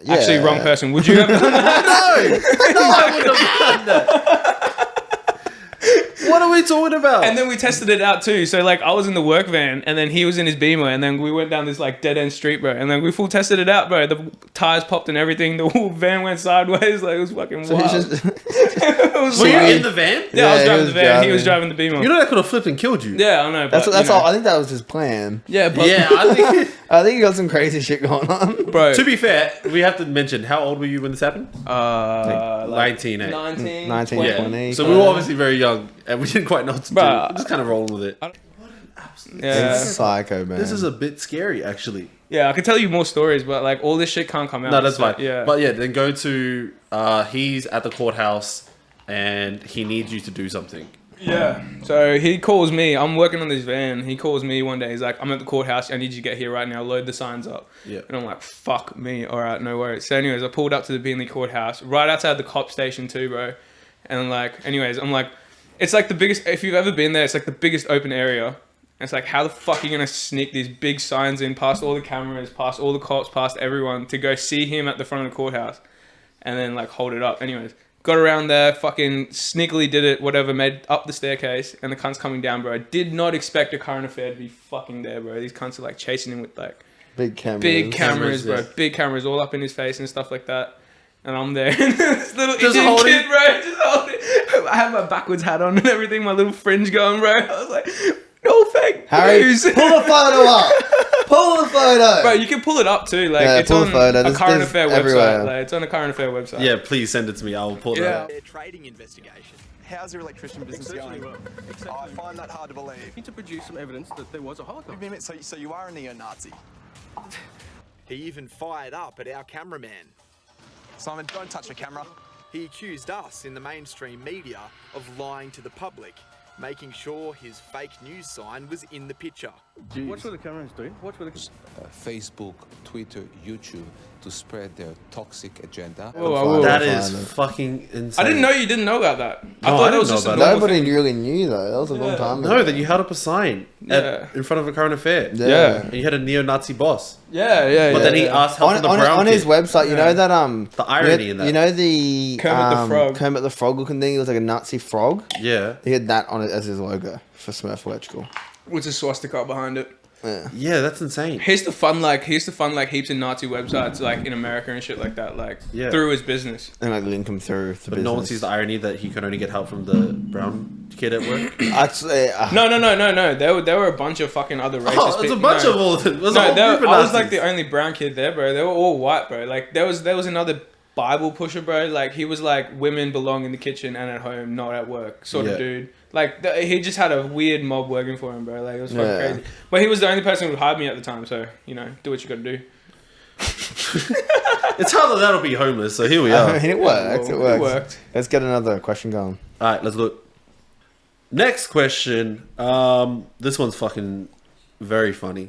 Yeah. Actually, wrong person. Would you have done that? I wouldn't have done that. What are we talking about? And then we tested it out too. So like, I was in the work van, and then he was in his Beamer, and then we went down this like dead end street, bro. And then we full tested it out, bro. The tires popped and everything. The whole van went sideways. Like, it was fucking So wild. he's just It was Were you wild. in the van? Yeah, I was Yeah, driving he the was van. He was driving. driving the Beamer. You know that could have flipped and killed you. Yeah, I know. But, that's you know. all. I think that was his plan. Yeah, but Yeah, I think. I think he got some crazy shit going on. bro. To be fair, we have to mention how old were you when this happened? Like 19, eh? 19, 19, 20. Yeah. 20. So we were obviously very young, and we didn't quite know what to do. Bruh. We're just kind of rolling with it. Yeah. He's psycho, man. This is a bit scary, actually. Yeah, I could tell you more stories, but like all this shit can't come out. No, that's so, fine. Yeah. But yeah, then go to. He's at the courthouse, and he needs you to do something. yeah. So he calls me. I'm working on this van. He calls me one day. He's like, I'm at the courthouse. I need you to get here right now. Load the signs up. Yeah. And I'm like, fuck me. All right, no worries. So anyways, I pulled up to the Beanley courthouse, right outside the cop station too, bro. And like, anyways, I'm like, it's like the biggest, if you've ever been there, it's like the biggest open area. And it's like, how the fuck are you going to sneak these big signs in past all the cameras, past all the cops, past everyone to go see him at the front of the courthouse and then like hold it up. Anyways, got around there, fucking sneakily did it, whatever, made up the staircase and the cunt's coming down, bro. I did not expect a current affair to be fucking there, bro. These cunts are like chasing him with like big cameras. big cameras, bro. yeah. Big cameras all up in his face and stuff like that. And I'm there. And this little Just Indian holding- kid, bro. Just holding. I had my backwards hat on and everything, my little fringe going, bro. I was like, no fake Harry, news. pull the photo up. Pull the photo. Bro, you can pull it up too. Like Yeah, it's pull on a photo. a There's current affair everywhere. website. Like it's on a current affair website. Yeah, please send it to me. I'll pull that Yeah. up. Their trading investigation. How's your electrician business going? I find that hard to believe. Need to produce some evidence that there was a Holocaust. So you are a neo-Nazi. He even fired up at our cameraman. Simon, don't touch the camera. He accused us in the mainstream media of lying to the public, making sure his fake news sign was in the picture. Watch what the camera's doing. Watch what the... Facebook, Twitter, YouTube to spread their toxic agenda. Whoa. That is fucking insane. I didn't know you didn't know about that. I No, thought I that was didn't just know a about normal Nobody thing. really knew though. That was a long time ago. No, that you held up a sign Yeah. in front of a current affair. Yeah. And you had a neo-Nazi boss. Yeah. But then he asked help On, from the on, brown on his kid. website, you know that The irony in that. You know the Kermit the Frog. Kermit the Frog looking thing. It was like a Nazi frog. Yeah. He had that on it as his logo for Smurf Electrical. with a swastika behind it. Yeah. Yeah, that's insane. Here's the fun, like heaps of Nazi websites, like in America and shit like that, like Yeah. through his business. And like link him through the But no one business. sees the irony that he could only get help from the brown kid at work. Actually, No. There were a bunch of fucking other racist Oh, there's a bunch of all of them. There's a whole No, group of I was like Nazis. the only brown kid there, bro. They were all white, bro. Like there was another Bible pusher, bro. Like he was like women belong in the kitchen and at home, not at work, sort Yeah. of dude. Like he just had a weird mob working for him, bro. Like it was fucking Yeah. crazy. But he was the only person who would hire me at the time, so you know, do what you got to do. It's hard that that'll be homeless, so here we are. I mean, it worked. Well, It worked. it worked. Let's get another question going. Alright, let's look. Next question. This one's fucking very funny.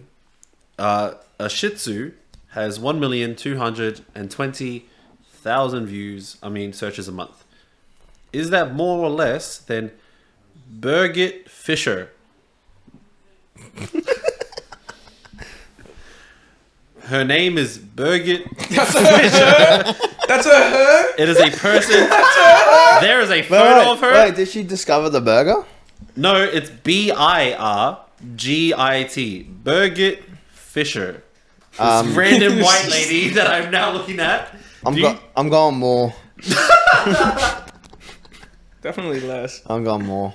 A Shih Tzu has 1,220,000 views, searches a month. Is that more or less than Birgit Fisher? Her name is Birgit That's a her. It is a person. There is a photo of her. Wait, did she discover the burger? No, it's Birgit. Birgit Fisher. This random white lady that I'm now looking at. I'm going more. Definitely less. I'm going more.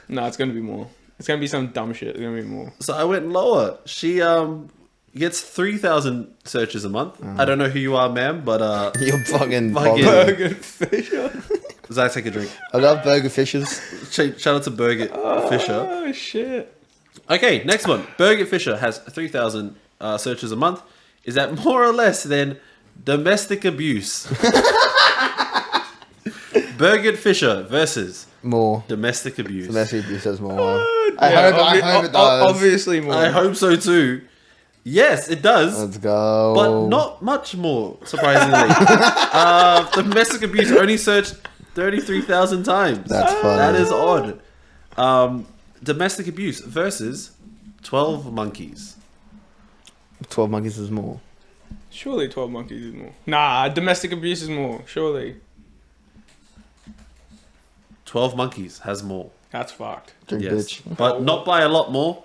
No, it's gonna be more. It's gonna be some dumb shit. It's gonna be more. So I went lower. She gets 3,000 searches a month. I don't know who you are, ma'am, but You're fucking Fucking- bothered. Burger Fisher. Zach, take a drink. I love burger fishes. Shout out to Birgit Fisher. Oh shit. Okay, next one. Birgit Fisher has 3,000 searches a month. Is that more or less than domestic abuse? Birgit Fisher versus More. domestic abuse. Domestic abuse says more. I hope it does. Obviously more. I hope so too. Yes, it does. Let's go. But not much more, surprisingly. Domestic abuse only searched 33,000 times. That's funny. That is odd. Domestic abuse versus 12 monkeys. 12 monkeys is more. Surely 12 monkeys is more. Nah, domestic abuse is more. Surely. 12 monkeys has more. That's fucked. Drink Yes. bitch. But not by a lot more.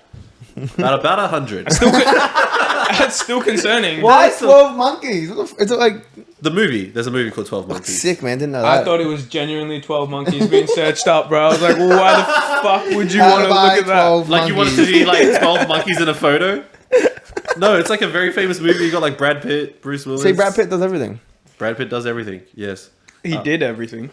About 100. That's still concerning. Why 12 monkeys? It's like The movie. There's a movie called 12 Monkeys. sick, man. Didn't know I that. thought it was genuinely 12 monkeys being searched up, bro. I was like, well, why the fuck would you How want to to look buy at that? 12 Like you wanted to be like 12 monkeys in a photo? No, it's like a very famous movie. You got like Brad Pitt, Bruce Willis. See, Brad Pitt does everything. Brad Pitt does everything. Yes. He did everything.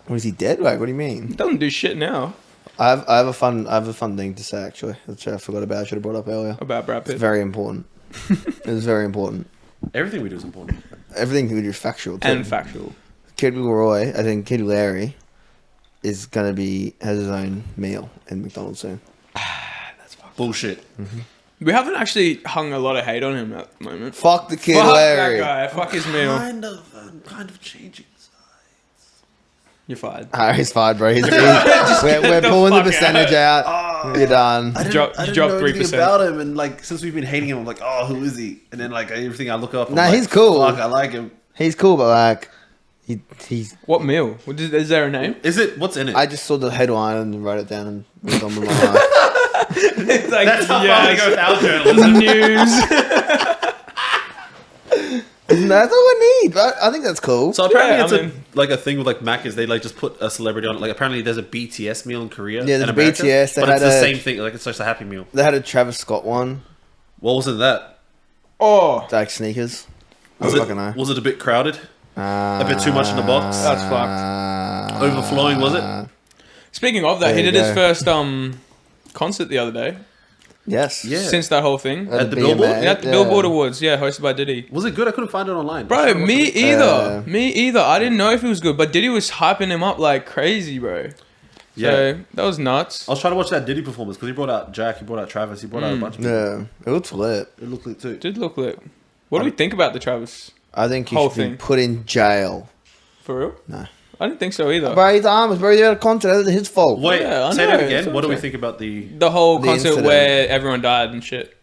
Was he dead? Like, what do you mean? He doesn't do shit now I have a fun thing to say actually, which I forgot about. I should have brought up earlier. about Brad It's Pitt. very important. It's very important. Everything we do is important. Everything we do is factual too. And factual. Kid Leroy, I think Kid Larry, has his own meal in McDonald's soon. Bullshit. We haven't actually hung a lot of hate on him at the moment. Fuck the Kid Fuck Larry. that guy. Fuck his meal. Kind of changing. You're fired. He's fired, bro. We're the pulling the fuck percentage out. You're done. I didn't, Drop- I didn't drop know anything 3%. about him, and like since we've been hating him, I'm like, oh, who is he? And then like everything I look up, I'm Nah, like, he's cool. Fuck, I like him. He's cool, but like, he's. What meal? Is there a name? Is it? What's in it? I just saw the headline and wrote it down and moved on with my life. It's like, That's how far we go with our the journalism. news. That's all I need. I think that's cool. So apparently Yeah, it's I mean- like a thing with like Mac is they like just put a celebrity on it. Like apparently there's a BTS meal in Korea. Yeah, there's and a America, BTS, they but it's had the a- same thing. Like it's just a Happy Meal. They had a Travis Scott one. What was in that? Oh, Like sneakers. I Was don't fucking know. it, was it a bit crowded? A bit too much in the box? that's fucked. Overflowing, was it? Speaking of that, There he you did his go. first concert the other day. Yes. Yeah. Since that whole thing. At the BMA, Billboard? Yeah, at the Billboard Awards, yeah, hosted by Diddy. Was it good? I couldn't find it online. Bro, me either. Uh, Me either. I didn't know if it was good, but Diddy was hyping him up like crazy, bro. Yeah. So that was nuts. I was trying to watch that Diddy performance because he brought out Jack, he brought out Travis, he brought out a bunch of people. Yeah. It looked lit. It looked like too. Did look lit. What do we think about the Travis? I think he Whole should thing. be put in jail. For real? No. I didn't think so either. Bro, his arms, bro. He had a concert. That was his fault. Wait, Yeah, I say know, that again. that's What do we okay. think about the... The whole The concert incident. where everyone died and shit.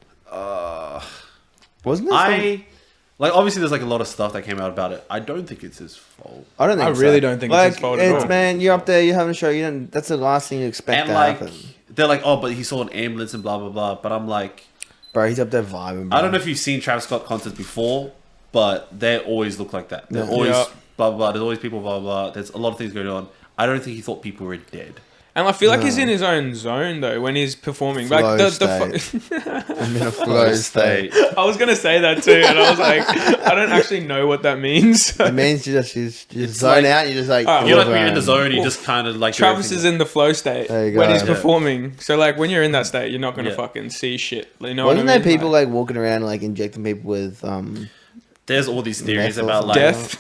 Wasn't it? Like, obviously there's like a lot of stuff that came out about it. I don't think it's his fault. I don't think I so. really don't think it's like, his fault at all. Man, you're up there, you're having a show. You don't. That's the last thing you expect And to like, happen. they're like, oh, but he saw an ambulance and blah, blah, blah. But I'm like, Bro, he's up there vibing. Bro. I don't know if you've seen Travis Scott concerts before, but they always look like that. They're Yeah. always Yeah. blah, blah, blah. There's always people, blah, blah, blah. There's a lot of things going on. I don't think he thought people were dead. And I feel like he's in his own zone though when he's performing. Flow Like the I'm in a flow state. I was gonna say that too, and I was like, I don't actually know what that means. It means you just It's zone like- out. You just like. Alright, You're like move when you're in the around. zone, you just kind of like... do Travis everything. is in the flow state There you when go. he's Yeah. performing. So like when you're in that state, you're not gonna Yeah. fucking see shit. You know Wasn't what I there mean? people like walking around like injecting people with There's all these theories Meth or about like... death?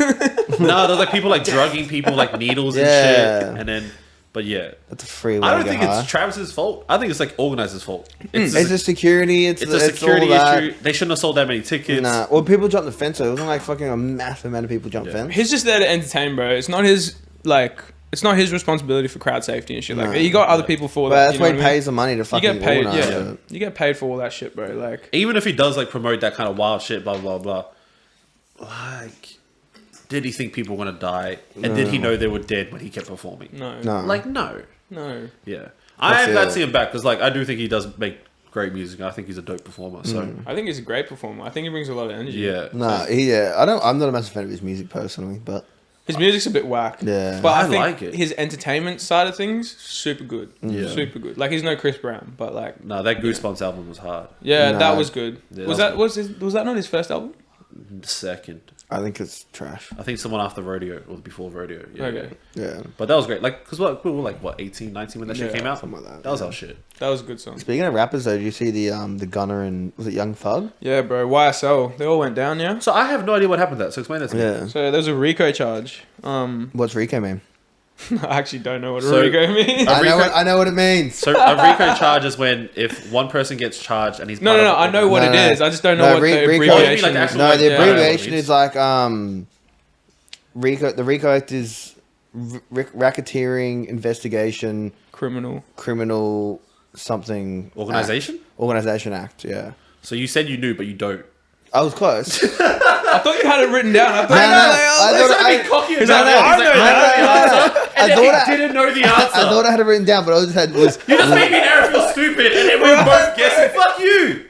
No, there's like people like drugging people like needles and Yeah. shit. And then... But yeah. That's a free way I to don't get think high. it's Travis's fault. I think it's like organizers' fault. It's, It's a security. It's a security all that. issue. They shouldn't have sold that many tickets. Nah. Well, people jumped the fence. So it wasn't like fucking a massive amount of people jumped the fence. He's just there to entertain, bro. It's not his like. It's not his responsibility for crowd safety and shit. Like No. he got other people for But that. that's You know why he what I mean? pays the money to You fucking get paid, organize yeah. it. You get paid for all that shit, bro. Like, Even if he does like promote that kind of wild shit, blah blah blah. Like, did he think people were gonna die? And did he know they were dead when he kept performing? no, No. Like, no. no. Yeah, I am That's glad it. to see him back because like I do think he does make great music. I think he's a dope performer. So I think he's a great performer. I think he brings a lot of energy. yeah, Nah, I'm not a massive fan of his music personally, but His music's a bit whack. Yeah. But I I think like it. his entertainment side of things, super good. Yeah. Super good. Like he's no Chris Brown, but like no, that Goosebumps album was hard. yeah, Nah. that was good. Yeah, was that was that not his first album? Second, I think it's trash. I think someone after Rodeo or before Rodeo. Yeah, Okay. Yeah. but that was great. Like, cause we were like what 18, 19 when that shit Yeah, came out. something like that, That was yeah. our shit. That was a good song. Speaking of rappers, though, did you see the Gunner and was it Young Thug? Yeah, bro. YSL. They all went down, yeah. So I have no idea what happened to that. So explain that to me. Yeah. So there was a RICO charge. What's Rico mean? I actually don't know what So- RICO means. I know what it means. So a RICO charge is when if one person gets charged and he's No, part no, of no. a- I know what No, it no. is. I just don't know No, what RICO- the Oh, you mean abbreviation like the is. actual- No, the Yeah, I know what it abbreviation means. is like Rico. The RICO Act is racketeering investigation criminal something Organization? Organization Act. Yeah, So you said you knew, but you don't. I was close. I thought you had it written down. I thought I cocky I thought I- didn't know the answer. I thought I had it written down, but all I just had was You just made me and Aaron feel stupid, and then we were both guessing. Fuck you!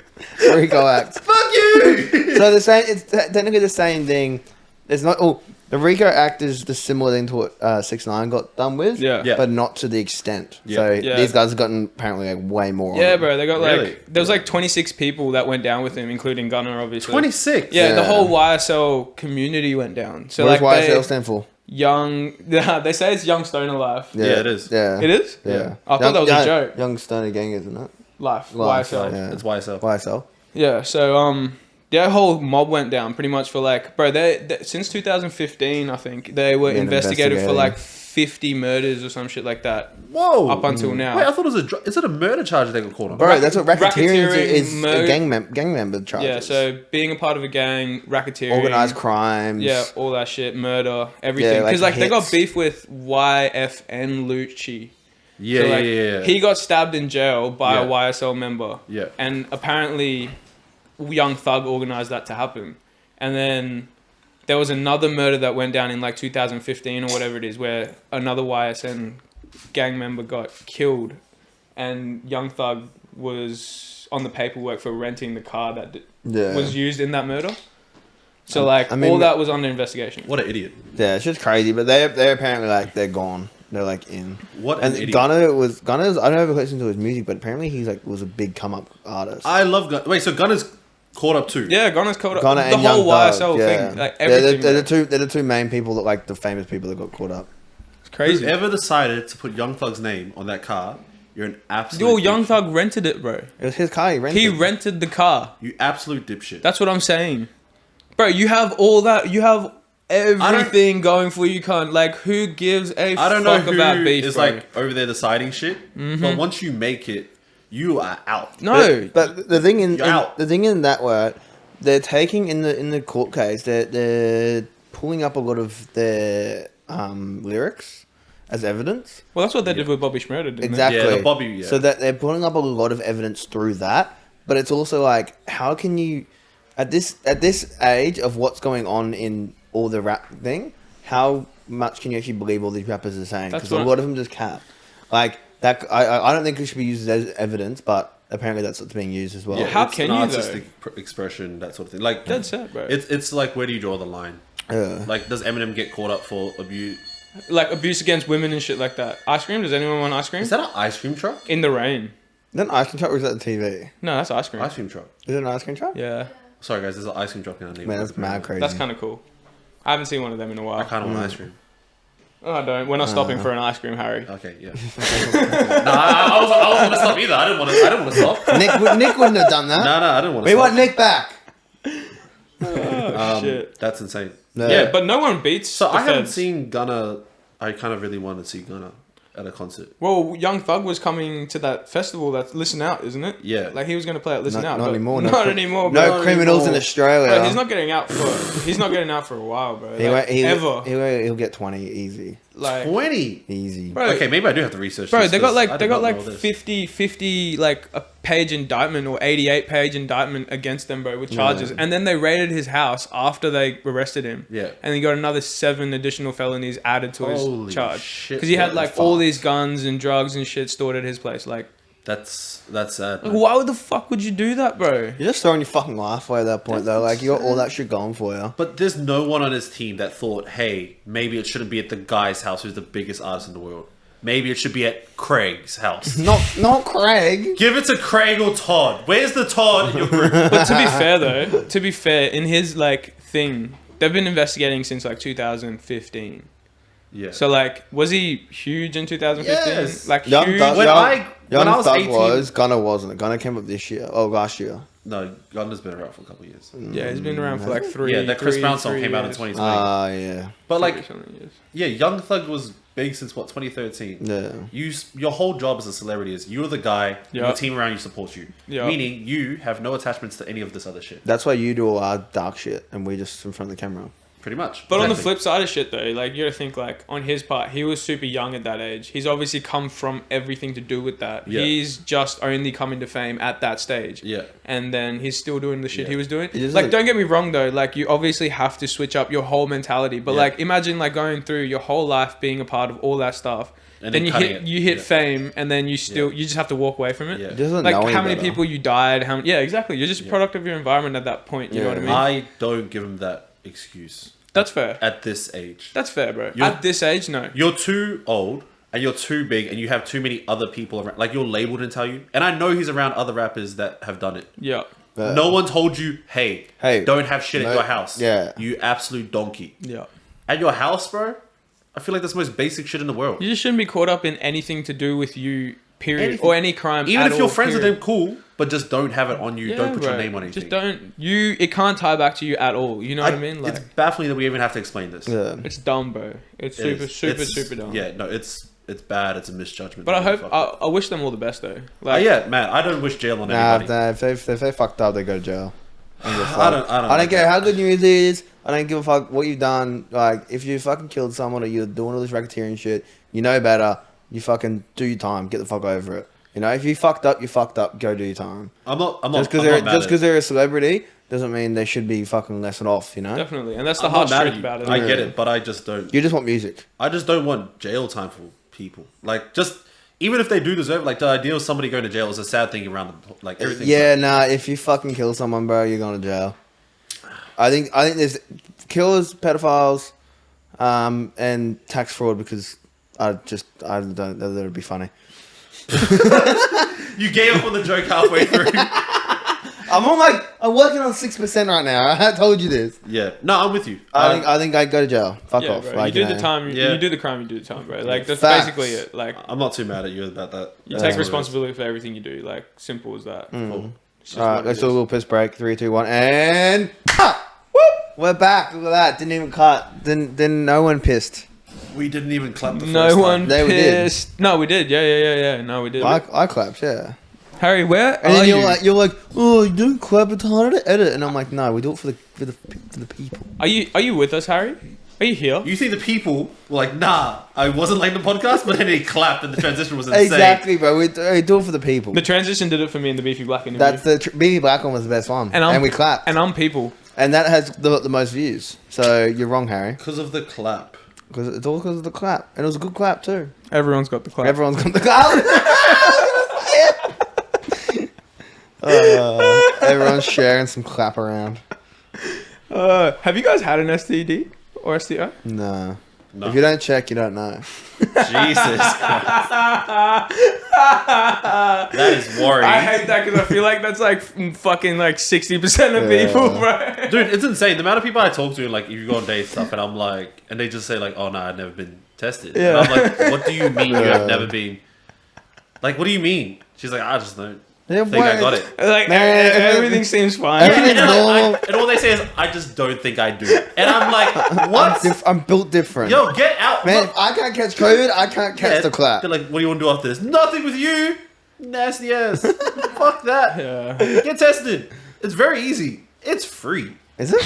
RICO Act. Fuck you! So the same. It's technically the same thing. There's not. Oh, the RICO Act is the similar thing to what 6ix9ine got done with. Yeah. Yeah. But not to the extent. Yeah. So Yeah. these guys have gotten apparently like way more. Yeah, on them. bro. They got Really? like there was like 26 people that went down with him, including Gunner, obviously. 26. Yeah, the Yeah. whole YSL community went down. So What like does YSL stand for? young. They say it's Young Stoner Life. Yeah, it is. Yeah. It is. Yeah. I thought that was a joke. Young Stoner Gang, isn't it? Life. Life, YSL. yeah. That's YSL. YSL. Yeah, so their whole mob went down pretty much for like, bro, they since 2015, I think they were Been investigated for investigating. like 50 murders or some shit like that Whoa. up until now. Wait, I thought it was is it a murder charge they got caught on? Bro, that's what racketeering racketeering, is. mur- Gang member charges. Yeah, so being a part of a gang, racketeering, organized crimes. yeah, all that shit, murder, everything. Yeah, like Because like they got hits. beef with YFN Lucci. Yeah, So, like, yeah. He got stabbed in jail by a Yeah. YSL member. Yeah. And apparently, Young Thug organized that to happen. And then there was another murder that went down in like 2015 or whatever it is, where another YSN gang member got killed, and Young Thug was on the paperwork for renting the car that Yeah. was used in that murder. So like I mean- all that was under investigation. What an idiot. Yeah, it's just crazy. But they're apparently like they're gone. They're like in. What an And idiot. Gunner's. I don't ever listen to his music, but apparently he's like was a big come up artist. I love Gunner. Wait, so Gunner's caught up too. Yeah, Gunner's caught up. Gunner The and whole Young Thug, YSL yeah. thing, like everything. They're the two main people that like the famous people that got caught up. It's crazy. Whoever decided to put Young Thug's name on that car, you're an absolute. Yo, Young dipshit. Thug rented it, bro. It was his car. He rented. He rented the car. You absolute dipshit. That's what I'm saying, bro. You have all that. You have everything going for you, cunt. Like, who gives a I don't know fuck who about beef, is bro? like over there deciding shit. But once you make it, you are out. No, But the thing You're out. the thing in that word, they're taking in the court case. They're pulling up a lot of their lyrics as evidence. well, that's what they did with Bobby Schmurder, didn't Exactly. Yeah, the Bobby, yeah. So that they're pulling up a lot of evidence through that. But it's also like, how can you, at this age of what's going on in all the rap thing, how much can you actually believe all these rappers are saying? That's Because a what- lot of them just cap. Like that, I don't think it should be used as evidence, but apparently that's what's being used as well. Yeah, How it's can an you, artistic expression, that sort of thing. Like Dead set, bro. It's like, where do you draw the line? Yeah. Like, does Eminem get caught up for abuse? Like abuse against women and shit like that. Ice cream? Does anyone want ice cream? Is that an ice cream truck? In the rain. Is that an ice cream truck or is that the TV? No, that's ice cream. Ice cream truck. Is it an ice cream truck? Yeah, Sorry guys, there's an ice cream truck in our neighborhood. Man, that's mad crazy. that's kind of cool. I haven't seen one of them in a I while. kind of want ice cream. Oh, I don't. We're not stopping for an ice cream, Harry. Okay, yeah. No, I wasn't going to stop either. I didn't want to stop. Nick wouldn't have done that. No, I didn't want to We stop. want Nick back. Oh, shit. That's insane. No. Yeah, but no one beats So the I haven't Feds. seen Gunna. I kind of really want to see Gunna at a concert. Well, Young Thug was coming to that festival that's Listen Out, isn't it? Yeah. Like, he was going to play at Listen Out. Not but anymore. Not anymore, bro. No criminals in Australia. Bro, he's not getting out for a while, bro. He'll get 20 easy. Like, 20. Easy. bro, Okay, maybe I do have to research. bro, this, they got 'cause like I they did got not like know this. 50 like a page indictment or 88 page indictment against them, bro, with charges. And then they raided his house after they arrested him. Yeah. And he got another 7 additional felonies added to Holy his charge shit, because he had bro, like that's all fucked. these guns and drugs and shit stored at his place. Like, That's sad. man. why the fuck would you do that, bro? You're just throwing your fucking life away at that point, though. Like, you got all that shit going for you. But there's no one on his team that thought, hey, maybe it shouldn't be at the guy's house who's the biggest artist in the world. Maybe it should be at Craig's house. Not Craig. Give it to Craig or Todd. Where's the Todd in your group? But to be fair, though, in his like thing, they've been investigating since like 2015. Yeah. So like, was he huge in 2015? Yes. Like Young huge. Thug, When I was Thug 18 was, Gunna wasn't. Gunna came up this year. Oh, last year. No, Gunna's been around for a couple of years. Yeah, he's been around for like three. Yeah, that Chris three- Brown song 3 came out in years. 2020. Yeah. But like, Something years. yeah, Young Thug was big since what, 2013. Yeah. Your whole job as a celebrity is you're the guy. Yeah. Your team around you supports you. Yeah. Meaning you have no attachments to any of this other shit. That's why you do all our dark shit and we just in front of the camera. Pretty much. But on the Exactly. flip side of shit, though, like you gotta think like on his part, he was super young at that age. He's obviously come from everything to do with that. Yeah. He's just only coming to fame at that stage. Yeah. And then he's still doing the shit Yeah. he was doing. It is Like, like- don't get me wrong though. Like, you obviously have to switch up your whole mentality. But Yeah. like, imagine like going through your whole life being a part of all that stuff. And then then you cutting hit it. you hit Yeah. fame, and then you just have to walk away from it. Yeah. He doesn't Like know any how many better. people you died? Yeah, exactly. You're just a product of your environment at that point. You know what I mean? I don't give him that excuse That's fair. at this age. That's fair, bro. You're- At this age, no. You're too old and you're too big and you have too many other people around. Like, your label didn't tell you. And I know he's around other rappers that have done it. Yeah. No one told you, hey, Hey, don't have shit no- at your house. yeah. You absolute donkey. Yeah. At your house, bro? I feel like that's the most basic shit in the world. You just shouldn't be caught up in anything to do with you, period, Anything. or any crime. Even at if you're all, friends with period. them, cool. But just don't have it on you. Yeah, Don't put your bro. name on anything. Just don't. It can't tie back to you at all. You know what I mean? Like, it's baffling that we even have to explain this. Yeah. it's dumb, bro. It's It super, is. super, It's- super dumb. Yeah, no, it's bad. It's a misjudgment. But I Really hope, fucked up. I wish them all the best, though. Like, Yeah, man, I don't wish jail on Nah, anybody. if they fucked up, they go to jail. I don't, I don't I like don't care that. how good your music is. I don't give a fuck what you've done. Like, if you fucking killed someone or you're doing all this racketeering shit, you know better. You fucking do your time. Get the fuck over it. You know, if you fucked up, you fucked up. Go do your time. I'm not Just I'm because not mad at it. they're a celebrity doesn't mean they should be fucking lessened off. You know, Definitely. And that's the I'm hard not mad truth at you. about it. I get it, but I just don't. you just want music. I just don't want jail time for people. Like, just even if they do deserve, like, the idea of somebody going to jail is a sad thing around them. Like, everything. Yeah, nah. If you fucking kill someone, bro, you're going to jail. I think there's killers, pedophiles, and tax fraud because I don't know that would be funny. You gave up on the joke halfway through. I'm working on 6% right now. I told you this. Yeah. No, I'm with you. I think I'd go to jail. Fuck Yeah, off. bro. Like, you do the know. time. Yeah. You do the crime. You do the time, bro. Like that's Facts. basically it. Like I'm not too mad at you about that. you That's take what it is. responsibility for everything you do. Like simple as that. Cool. It's just All right, what it let's do a is. little piss break. 3, 2, 1, and whoop! We're back. Look at that. Didn't even cut. Didn't. No one pissed. We didn't even clap the No first one time. No, we did. pissed. No, we did. Yeah. No, we did. I clapped. Yeah. Harry, where And are then you? you're like, oh, you don't clap. It's harder to edit. And I'm like, no, we do it for the people. Are you with us, Harry? Are you here? You think the people were like, nah, I wasn't late in the podcast, but then he clapped and the transition was insane. Exactly, bro. We do it for the people. The transition did it for me in the Beefy Black interview. That's the BB Black one was the best one, and we clapped, And I'm people. and that has the most views. So you're wrong, Harry, Because of the clap. because it's all because of the clap, and it was a good clap too. Everyone's got the clap. Everyone's got the clap. Everyone's sharing some clap around. Have you guys had an STD or STI? No. No. If you don't check, you don't know. Jesus Christ. That is worrying. I hate that because I feel like that's like fucking like 60% of Yeah. people, bro. Dude, it's insane. The amount of people I talk to, like, if you go on date stuff, and I'm like, and they just say, like, oh, no, I've never been tested. Yeah. And I'm like, what do you mean you Yeah. have never been? Like, what do you mean? She's like, I just don't Yeah, think I got it. Like Man, everything seems fine. everything's And, normal. and all they say is, I just don't think I do. And I'm like, what? I'm built different. Yo, get out. Man, if I can't catch COVID, I can't catch Yeah, the clap. They're like, what do you want to do after this? Nothing with you. Nasty ass. Fuck that. Yeah. Get tested. It's very easy. It's free. Is it?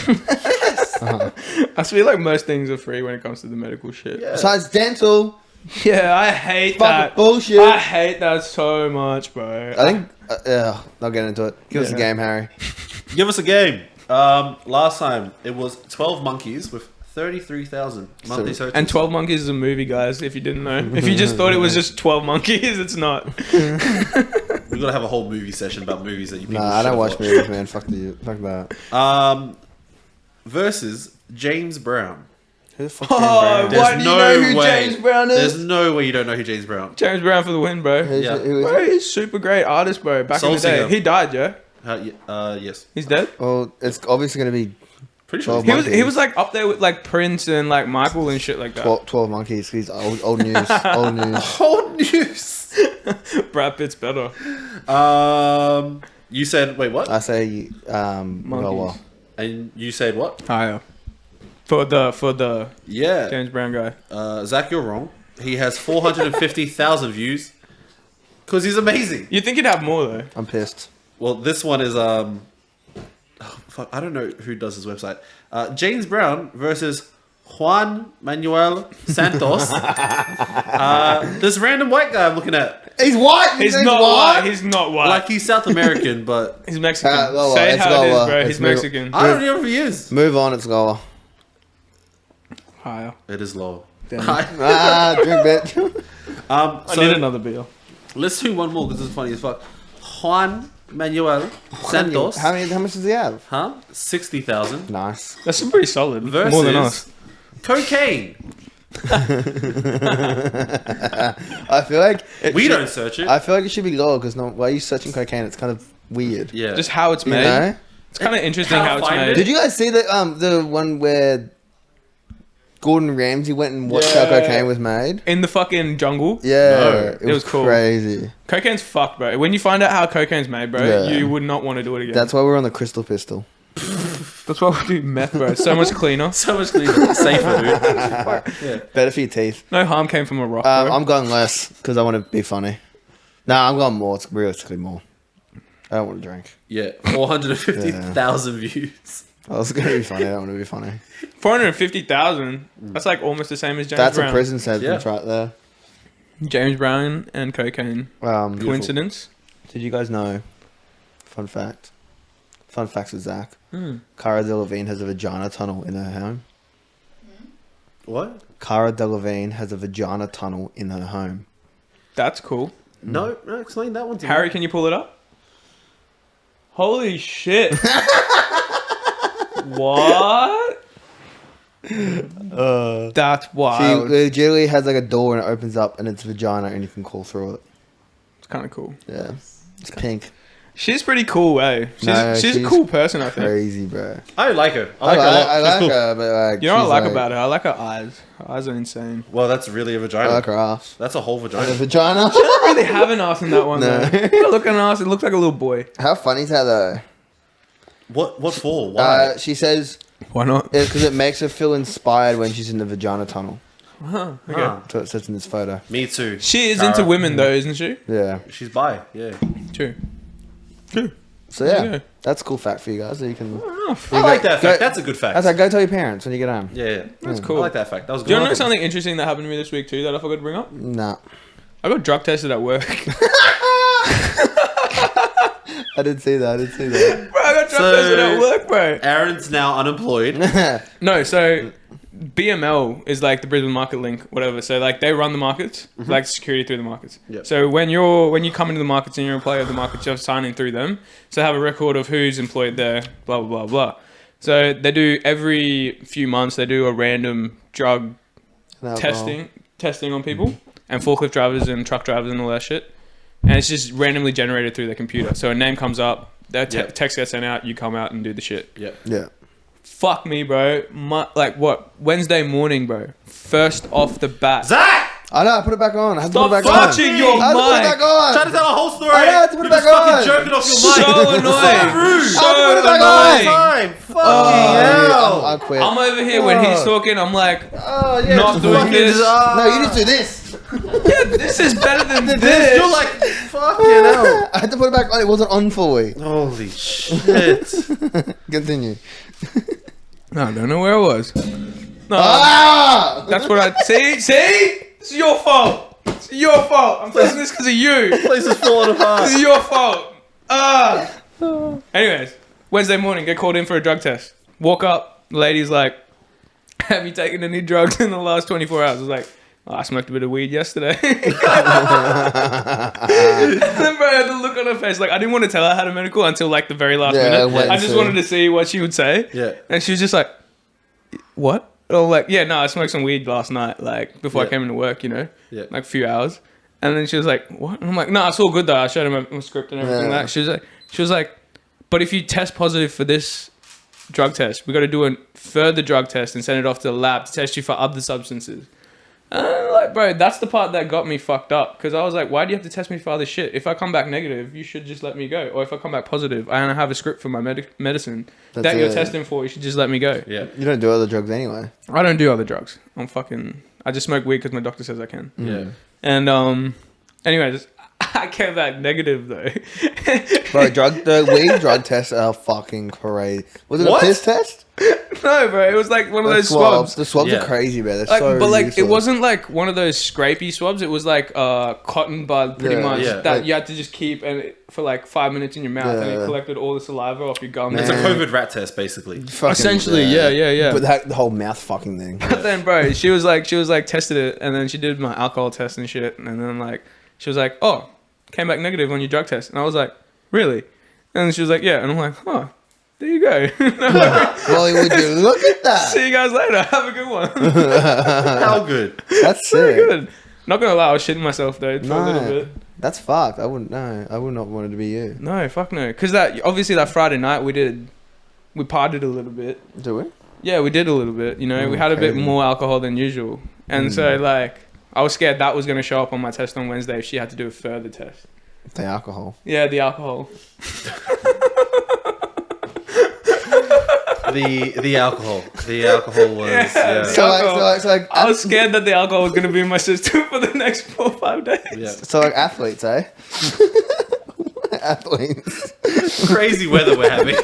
I feel like most things are free when it comes to the medical shit. Yeah. Besides dental, Yeah, I hate fucking that. bullshit. I hate that so much, bro. I think, I'll get into it. Give us a Yeah. game, Harry. Give us a game. Last time it was 12 monkeys with 33,000 monthly searches. And 12 Monkeys is a movie, guys, if you didn't know. If you just thought it was just 12 monkeys, it's not. We've got to have a whole movie session about movies that you people Nah, I don't should watch watch. movies, man. Fuck that. Versus James Brown. Who the fuck Oh, Brown? There's Why do you no know who way. James Brown is? There's no way you don't know who James Brown. James Brown for the win, bro. Yeah. Who is Bro, it? he's super great artist, bro. Back Soul in the day. singer. He died, yeah? Yes. He's dead? Well, it's obviously going to be Pretty sure. 12 He was like up there with like Prince and like Michael and shit like that. 12 monkeys. He's old news. Old news. Whole news. Brad Pitt's better. You said, wait, what? I say, Monkeys. well. And you said what? Higher. For the Yeah. James Brown guy. Zach, you're wrong. He has 450,000 views. Because he's amazing. You think he'd have more though? I'm pissed. Well, this one is oh, fuck, I don't know who does his website. James Brown versus Juan Manuel Santos. This random white guy I'm looking at. He's white. He's not white. He's not white. Like he's South American, but He's Mexican. Lower, Say it's how it is, lower. bro. It's He's lower. Mexican. I don't know if he is. Move on. It's lower. Higher. It is low. Damn. Hi. Drink bitch. I need another beer. Let's do one more because it's funny as fuck. Juan Manuel Santos. How much does he have? Huh? 60,000 Nice. That's pretty solid. versus More than us. cocaine. I feel like We don't search it. I feel like it should be lower because why are you searching cocaine? It's kind of weird. Yeah. Just how it's You made. know? It's kind of interesting How how it's find made. it? Did you guys see the one where Gordon Ramsay went and watched how Yeah. cocaine was made? In the fucking jungle. Yeah, No. it was cool. crazy. Cocaine's fucked, bro. When you find out how cocaine's made, bro, Yeah. you would not want to do it again. That's why we're on the crystal pistol. That's why we do meth, bro. It's so much cleaner. so much cleaner, safer, dude. Yeah. Better for your teeth. No harm came from a rock, bro. I'm going less because I want to be funny. Nah, I'm going more. It's realistically more. I don't want to drink. Yeah, 450,000 views. I was going to be funny. I don't want to be funny. 450,000. That's like almost the same as James That's Brown. a prison sentence Yeah. right there. James Brown and cocaine. Coincidence? Did you guys know? Fun fact. Fun facts with Zach. Hmm. Cara Delevingne has a vagina tunnel in her home. What? Cara Delevingne has a vagina tunnel in her home. That's cool. No, explain that one to Harry, me. can you pull it up? Holy shit. What? That's She wild. legitimately has like a door and it opens up and it's vagina and you can crawl through it. It's kind of cool. Yeah. It's pink. She's pretty cool, eh? She's a cool person, I think. Crazy, bro. I like her. I like her a lot. I She's like cool. her, but like, You know what I she's like about her? I like her eyes. Her eyes are insane. Well, that's really a vagina. I like her ass. That's a whole vagina. The vagina. I don't really have an ass in that one, No. though. Look at an ass. It looks like a little boy. How funny is that though? What for? Why? She says Why not? because it makes her feel inspired when she's in the vagina tunnel. Okay. Huh. That's what it says in this photo. Me too. She is Cara. into women, though, isn't she? Yeah. She's bi. Yeah. True. So yeah, Yeah. that's a cool fact for you guys. That you can. I like that go- fact. That's a good fact. That's like go tell your parents when you get home. Yeah. That's I cool. like that fact. That was good. Do you want to know something interesting that happened to me this week, too, that I forgot to bring up? Nah. I got drug tested at work. I didn't see that. Bro, I got drug tested at work, bro. Aaron's now unemployed. No, so BML is like the Brisbane Market Link, whatever. So like they run the markets, like security through the markets. Yep. So when you come into the markets and you're an employee of the markets, you're signing through them. So they have a record of who's employed there, blah blah blah blah. So they do every few months they do a random drug testing on people and forklift drivers and truck drivers and all that shit. And it's just randomly generated through the computer. So a name comes up, their text gets sent out, you come out and do the shit. Yep. Yeah. Fuck me, bro. Wednesday morning, bro. First off the bat. Zach! I know. I put it back on. I had to Stop put it back on. touching your I had to put it mic. back on. Trying to tell a whole story. I had to put it You're back just fucking on. jerking off your mic. So annoying. So rude. So I had to put it back on. annoying. Time. Fucking hell. I quit. I'm over here when he's talking. I'm like, Oh, yeah. not just doing fucking this. No, you just do this. Yeah, this is better than this. You're like, fucking hell. I had to put it back on. It wasn't on fully. Holy shit. Continue. No, I don't know where I was. No, Ah! that's what I see. It's your fault. It's your fault. I'm saying this because of you. Place is falling apart. This is your fault. Anyways, Wednesday morning, get called in for a drug test. Walk up, the lady's like, have you taken any drugs in the last 24 hours? I was like, oh, I smoked a bit of weed yesterday. And then, bro, I had the look on her face. Like, I didn't want to tell her I had a medical until, like, the very last minute. wait I and just see. wanted to see what she would say. Yeah. And she was just like, what? And I'm like, yeah, no, I smoked some weed last night, like, before I came into work, you know? Yeah. Like, a few hours. And then she was like, what? And I'm like, no, it's all good, though. I showed her my script and everything like that. She was like, but if you test positive for this drug test, we got to do a further drug test and send it off to the lab to test you for other substances. And I'm like, bro, that's the part that got me fucked up. Because I was like, why do you have to test me for other shit? If I come back negative, you should just let me go. Or if I come back positive, I have a script for my medicine that you're testing for, you should just let me go. Yeah. You don't do other drugs anyway. I don't do other drugs. I just smoke weed because my doctor says I can. Yeah. And, anyways, I came back negative, though. Bro, the weed drug tests are fucking crazy. Was it What? a piss test? No, bro, it was like one of those swabs. The swabs Yeah. are crazy, bro. They're Like, so but like, useless. it wasn't like one of those scrapey swabs. It was like cotton bud, pretty Yeah, much, yeah. that Like- you had to just keep for like 5 minutes in your mouth, and it Yeah. collected all the saliva off your gum. It's a Man. COVID rat test, basically. Fucking- Essentially, yeah. But the whole mouth fucking thing. But then, bro, she was like tested it, and then she did my alcohol test and shit, and then like she was like, oh, came back negative on your drug test, and I was like, really? And she was like, yeah, and I'm like, oh, there you go. Well, would you look at that? See you guys later. Have a good one. How good. That's Very sick. good. Not gonna lie, I was shitting myself though for a little No, bit. that's fucked. I wouldn't. No, I would not want it to be you. No, fuck no. Because that Friday night we partied a little bit. Do we? Yeah, we did a little bit. You know, we had a bit Okay. more alcohol than usual, and so like I was scared that was gonna show up on my test on Wednesday if she had to do a further test. The alcohol. Yeah, the alcohol. The alcohol. The alcohol was. Yeah. Yeah. So like, I was scared that the alcohol was gonna be in my system for the next 4 or 5 days. Yeah. So like athletes, eh? Athletes. Crazy weather we're having.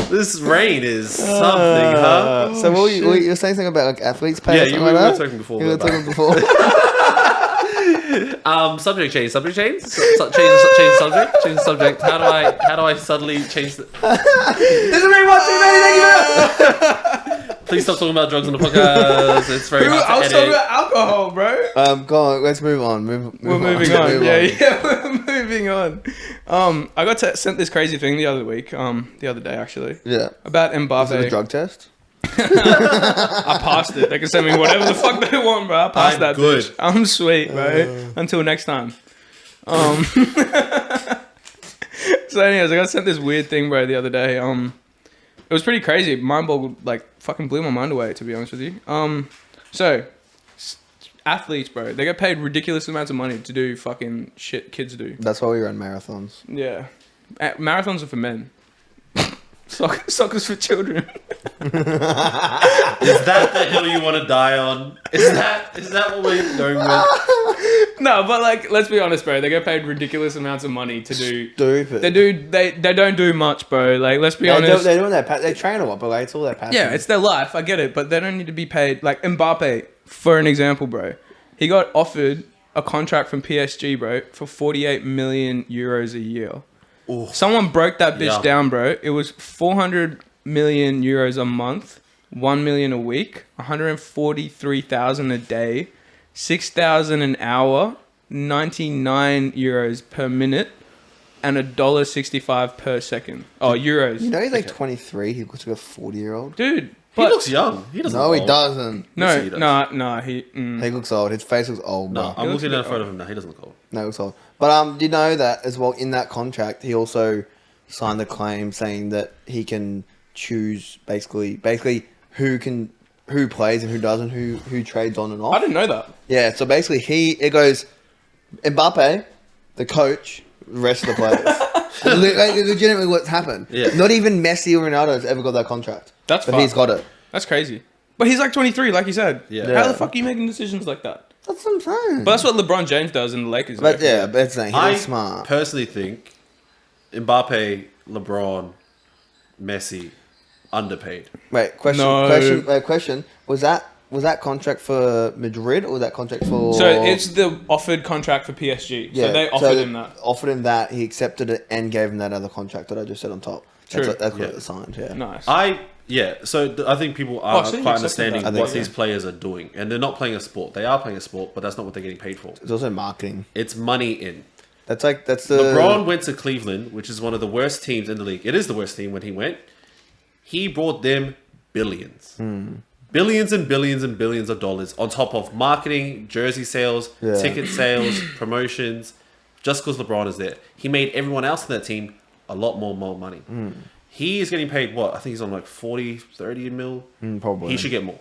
This rain is something, huh? So what you were saying something about like athletes pay? Yeah, or you something were like that? talking before. You were about talking before. Subject change. Change the subject. How do I subtly change the... This is me watching, thank you. Please stop talking about drugs on the podcast. It's very hard I was to talking edit. about alcohol, bro. Go on. Let's move on. We're moving on. Yeah, we're moving on. I got sent this crazy thing the other week. The other day actually. Yeah. About Was it a Mbappe. drug test? I passed it. They can send me whatever the fuck they want, bro. I passed I'm that good. bitch. I'm sweet, bro. Until next time. So anyways, I got sent this weird thing, bro, the other day. It was pretty crazy. Mind boggled, like, fucking blew my mind away, to be honest with you. So, athletes, bro, they get paid ridiculous amounts of money to do fucking shit kids do. That's why we run marathons. Yeah. Marathons are for men. Soccer's for children. Is that the hill you want to die on? Is that what we're going with? No, but like, let's be honest, bro. They get paid ridiculous amounts of money to do. Stupid. They don't do much, bro. Like, let's be honest. They're doing they train a lot, but like, it's all their passion. Yeah, it's their life. I get it, but they don't need to be paid. Like Mbappe, for an example, bro. He got offered a contract from PSG, bro, for 48 million euros a year. Ooh. Someone broke that bitch down, bro. It was 400 million euros a month, 1 million a week, 143,000 a day, 6,000 an hour, 99 euros per minute, and $1.65 per second. Oh, euros. You know he's like 23. He looks like a 40-year-old. Dude. He looks young. He doesn't. No, look he old. doesn't. Yes, he does. No. He looks old. His face looks old. No, Bro. I'm looks looking a at a bit photo of him now. He doesn't look old. No, he looks old. But do you know that as well? In that contract, he also signed the claim saying that he can choose basically who plays and who doesn't, who trades on and off. I didn't know that. Yeah, so basically it goes Mbappe, the coach, the rest of the players. Like, legitimately what's happened. Yeah. Not even Messi or Ronaldo has ever got that contract. That's but he's got it. That's crazy. But he's like 23, like you said. Yeah. How the fuck are you making decisions like that? That's what I'm saying. But that's what LeBron James does in the Lakers. But though. yeah, but it's not. I He's smart. personally think Mbappe, LeBron, Messi, underpaid. Wait, question. No. Question. Was that contract for Madrid or was that contract for? So it's the offered contract for PSG. So they offered him that. Offered him that. He accepted it and gave him that other contract that I just said on top. True. That's what Yeah. it signed. Yeah. Nice. So I think people are so you quite accepted understanding that. what Yeah. these players are doing, and they're not playing a sport. They are playing a sport, but that's not what they're getting paid for. It's also marketing. It's money in. That's the. LeBron went to Cleveland, which is one of the worst teams in the league. It is the worst team when he went. He brought them billions. Billions and billions and billions of dollars on top of marketing, jersey sales, Yeah. ticket sales, promotions. Just because LeBron is there. He made everyone else in that team a lot more money. He is getting paid what? I think he's on like 40, 30 mil. Probably. He should get more.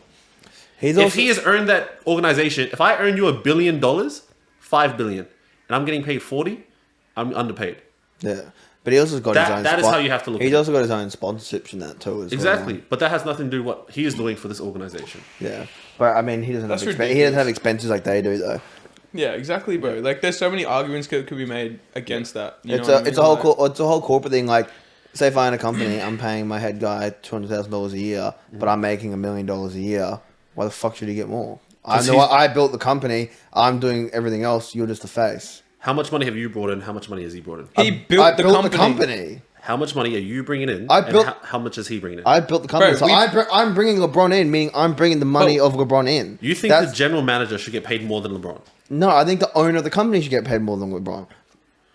He's If also. he has earned that organization, if I earn you $1 billion, $5 billion, and I'm getting paid 40, I'm underpaid. Yeah, but he also got his own. That is how you have to look He's at it. also got his own sponsorships in that too. As Exactly. Well. But that has nothing to do with what he is doing for this organization. Yeah, but I mean, he doesn't have That's he doesn't have expenses like they do though. Yeah, exactly, bro. Like, there's so many arguments could be made against that. You It's know a what I it's mean? a whole Like, it's a whole corporate thing. Like, say if I own a company, I'm paying my head guy $200,000 a year, but I'm making $1 million a year. Why the fuck should he get more? I know I built the company. I'm doing everything else. You're just the face. How much money have you brought in? How much money has he brought in? He built I the built company. the company. How much money are you bringing in? I and built- how much is he bringing in? I built the company, Bro, so I'm bringing LeBron in, meaning I'm bringing the money of LeBron in. You think the general manager should get paid more than LeBron? No, I think the owner of the company should get paid more than LeBron.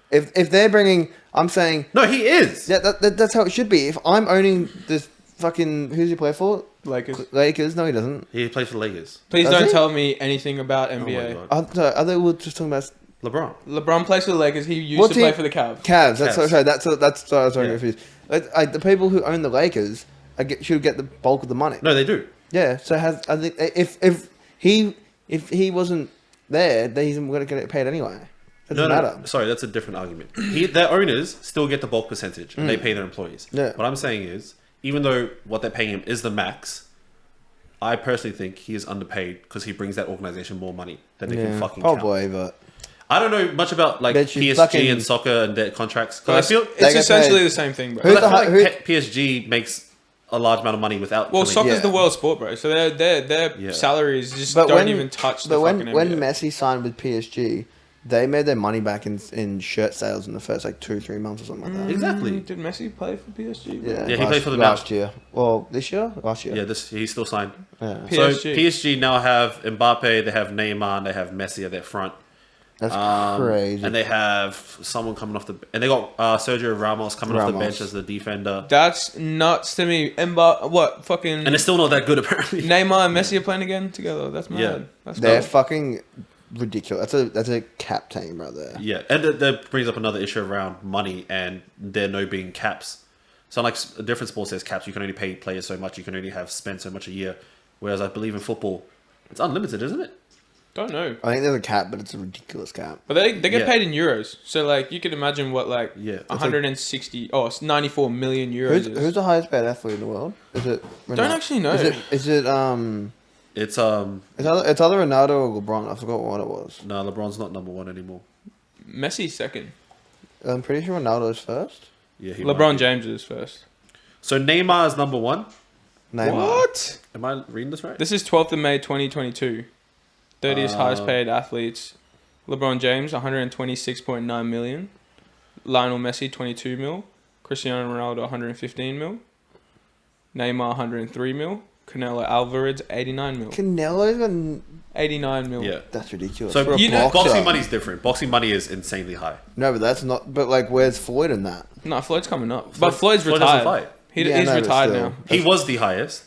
If they're bringing, I'm saying, No, he is. yeah, that's how it should be. If I'm owning this fucking, who's he play for? Lakers? No, he doesn't. He plays for the Lakers. Please Does don't he? tell me anything about Oh my NBA. god. Are they all just talking about LeBron. LeBron plays for the Lakers. He used What to team- play for the Cavs. Cavs? That's Cavs. sorry. That's sorry. I was Yeah. confused. The people who own the Lakers should get the bulk of the money. No, they do. Yeah. So I think if he wasn't there, then he's going to get paid anyway. Doesn't matter. Sorry, that's a different argument. Their owners still get the bulk percentage, and they pay their employees. Yeah. What I'm saying is, even though what they're paying him is the max, I personally think he is underpaid because he brings that organization more money than they can fucking count. Probably, but I don't know much about like Bet you PSG fucking- and soccer and their contracts. But Because I feel it's They get essentially paid. the same thing, bro. Who's I feel the- like who- PSG makes a large amount of money without. Well, killing- soccer's Yeah. the world sport, bro. So their Yeah. salaries just but don't even touch the but fucking when NBA. Messi signed with PSG, they made their money back in shirt sales in the first like 2-3 months or something like that. Exactly. Did Messi play for PSG? Bro? Yeah, Yeah, he played for the last year. Well, this year, last year. Yeah, he's still signed. Yeah. So PSG. PSG now have Mbappe, they have Neymar, and they have Messi at their front. That's crazy. And they have someone coming off the... And they got Sergio Ramos coming off the Ramos. bench as the defender. That's nuts to me. What fucking And it's still not that good, apparently. Neymar and Messi are playing again together. That's mad. Yeah. That's They're dope. fucking ridiculous. That's a cap team right there. Yeah, and that brings up another issue around money and there no being caps. So like a different sports, there's caps. You can only pay players so much. You can only have spent so much a year. Whereas I believe in football, it's unlimited, isn't it? Don't know. I think there's a cap, but it's a ridiculous cap. But they get Yeah. paid in euros. So, like, you can imagine what, like, Yeah. 160... Oh, it's 94 million euros is. Who's the highest paid athlete in the world? Is it? Don't actually know. Is it? It's It's either Ronaldo or LeBron. I forgot what it was. no, LeBron's not number one anymore. Messi second. I'm pretty sure Ronaldo's first. Yeah, he might LeBron be. James is first. So Neymar is number one. Neymar. What? Am I reading this right? This is 12th of May 2022. 30th highest paid athletes. LeBron James, 126.9 million. Lionel Messi, 22 mil. Cristiano Ronaldo, 115 mil. Neymar, 103 mil. Canelo Alvarez, 89 mil. Canelo's got. 89 mil. Yeah. That's ridiculous. So For a you know, boxer. boxing money is different. Boxing money is insanely high. No, but that's not. But like, where's Floyd in that? No, Floyd's coming up. But Floyd's Floyd doesn't retired. fight. He's Yeah, no, but retired still. now. He was the highest.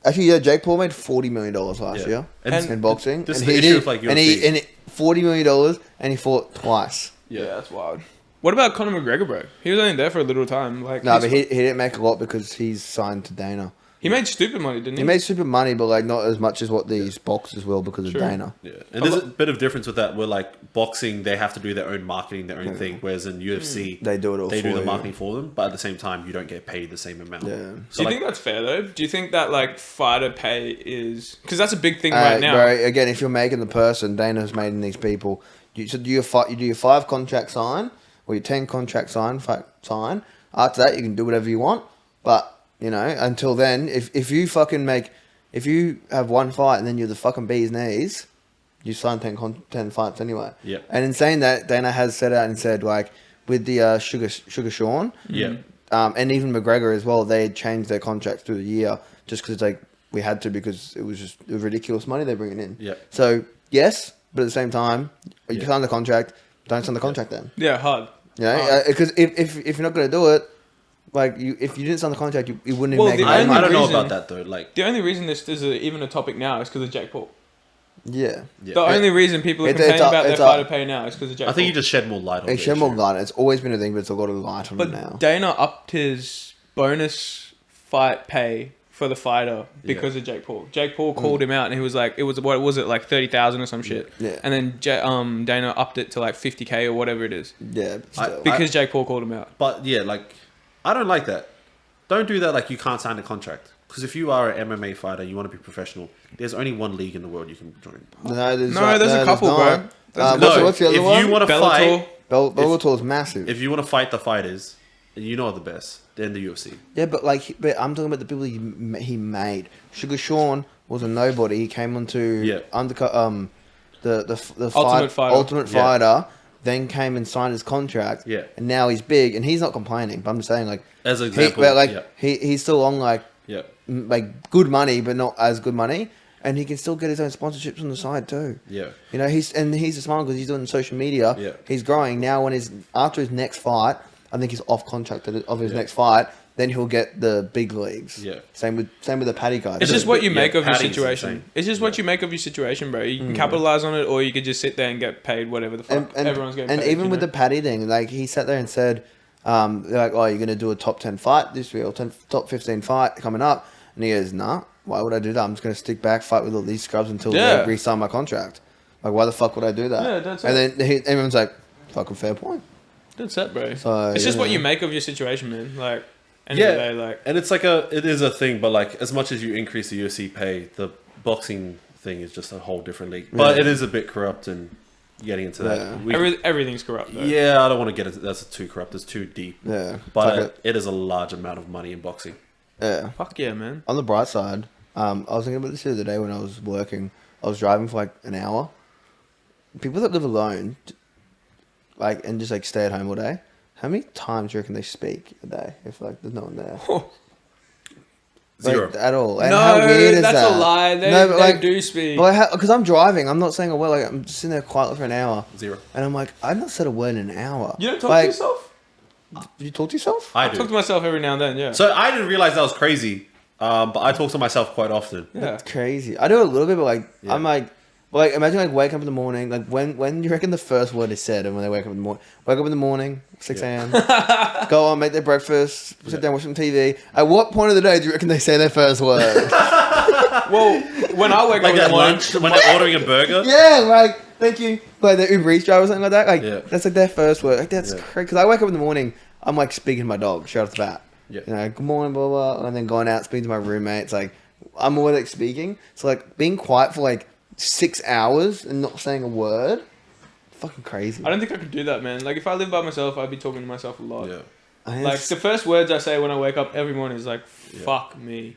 Actually, yeah. Jake Paul made $40 million last Yeah. year And in boxing, this and is he the issue did. with, like, and UFC. he $40 million, and he fought twice. Yeah, that's wild. What about Conor McGregor, bro? He was only there for a little time. Like, No, but he didn't make a lot because he's signed to Dana. he made stupid money, didn't he? He made super money, but like not as much as what these boxers will because Sure. of Dana. Yeah, and there's a bit of difference with that. Where like boxing, they have to do their own marketing, their own thing. Whereas in UFC, They do it all They do for the you. marketing for them, but at the same time, you don't get paid the same amount. Yeah. So Do you like, think that's fair though? Do you think that like fighter pay is because that's a big thing right now? Bro, again, if you're making the person, Dana's making these people. You do your 5 contract sign or your 10 contract sign. After that, you can do whatever you want. But you know, until then, if you have one fight and then you're the fucking bee's knees, you sign 10 fights anyway. Yeah. And in saying that, Dana has said out and said like with the Sugar Sean, yeah, and even McGregor as well, they had changed their contracts through the year just because like we had to because it was just ridiculous money they're bringing in. Yeah. So yes, but at the same time, you Yeah. sign the contract. Don't sign the contract then. Yeah, hard. You know, because if you're not going to do it, like if you didn't sign the contract, you wouldn't Well, even the make only money. I don't know reason- about that though. Like, The only reason this is even a topic now is because of Jake Paul. Yeah. yeah. The only reason people are It's complaining about their it's fighter pay now is because of Jake I think you Paul. just shed more light on Hey, the shed more issue. light. It's always been a thing, but it's got a light on it But now. Dana upped his bonus fight pay for the fighter because of Jake Paul. Jake Paul called him out and he was like, what was it, like 30,000 or some shit? Yeah. And then Dana upped it to like 50K or whatever it is Yeah. But still. because Jake Paul called him out. But yeah, like, I don't like that. Don't do that. Like, you can't sign a contract because if you are an MMA fighter, you want to be professional. There's only one league in the world you can join. There's a couple, bro. What's the other if one? you want to Bellator. fight, Bellator is massive. if you want to fight the fighters, and you know the best, then the UFC. Yeah, but I'm talking about the people he made. Sugar Sean was a nobody. He came onto undercut the Ultimate Fighter. Then came and signed his contract. Yeah. And now he's big, and he's not complaining. But I'm just saying, like As an example, he's still on like yeah, good money, but not as good money, and he can still get his own sponsorships on the side too. yeah. You know, he's a smart because he's doing social media. Yeah. He's growing now. After his next fight, I think he's off contract of his next fight. Then he'll get the big leagues. Yeah. Same with the Paddy guy. It's just what you make of your Paddy's situation. insane. It's just what you make of your situation, bro. You can capitalize on it, or you could just sit there and get paid whatever the fuck everyone's getting paid. And even you with know? the Paddy thing, like he sat there and said, they're like, "Oh, you're gonna do a top 10 fight this year, or top 15 fight coming up," and he goes, "Nah, why would I do that? I'm just gonna stick back, fight with all these scrubs until they re-sign my contract. Like, why the fuck would I do that?" Yeah, that's and it. then everyone's like, "Fucking fair point." That's it, bro. So, it's just you what know. you make of your situation, man. Like, end of the day, like, and it's like it is a thing, but like as much as you increase the UFC pay, the boxing thing is just a whole different league. But it is a bit corrupt and getting into that. everything's corrupt, though. Yeah, I don't want to get into that's too corrupt. It's too deep. Yeah, But Fuck it is a large amount of money in boxing. yeah. Fuck yeah, man. On the bright side, I was thinking about this the other day when I was working. I was driving for like an hour. People that live alone, like, and just like stay at home all day. How many times do you reckon they speak a day if like there's no one there? Zero. Like, at all. And No, how weird is that's that? a lie. They No, but, like, do speak. Because I'm driving. I'm not saying a word. Like I'm just sitting there quietly for an hour. Zero. And I'm like, I've not said a word in an hour. You don't talk like, to yourself? You talk to yourself? I I do. talk to myself every now and then, yeah. So I didn't realize that was crazy. But I talk to myself quite often. Yeah. That's crazy. I do it a little bit, but like Yeah. I'm like But like, imagine like waking up in the morning. Like when do you reckon the first word is said? And when they wake up in the morning, 6 a.m. Go on, make their breakfast, sit down, watch some TV. At what point of the day do you reckon they say their first word? Well, when I wake up Like in the at morning, lunch when they're ordering a burger. Yeah, like thank you, like the Uber Eats driver or something like that. Like Yeah. that's like their first word. Like that's Yeah. crazy. Because I wake up in the morning, I'm like speaking to my dog straight off the bat. Yeah. You know, good morning, blah blah, and then going out speaking to my roommates. Like I'm always like speaking. So like being quiet for like 6 hours and not saying a word, fucking crazy. I don't think I could do that, man. Like if I lived by myself, I'd be talking to myself a lot. Yeah. Like the first words I say when I wake up every morning is like, "Fuck me."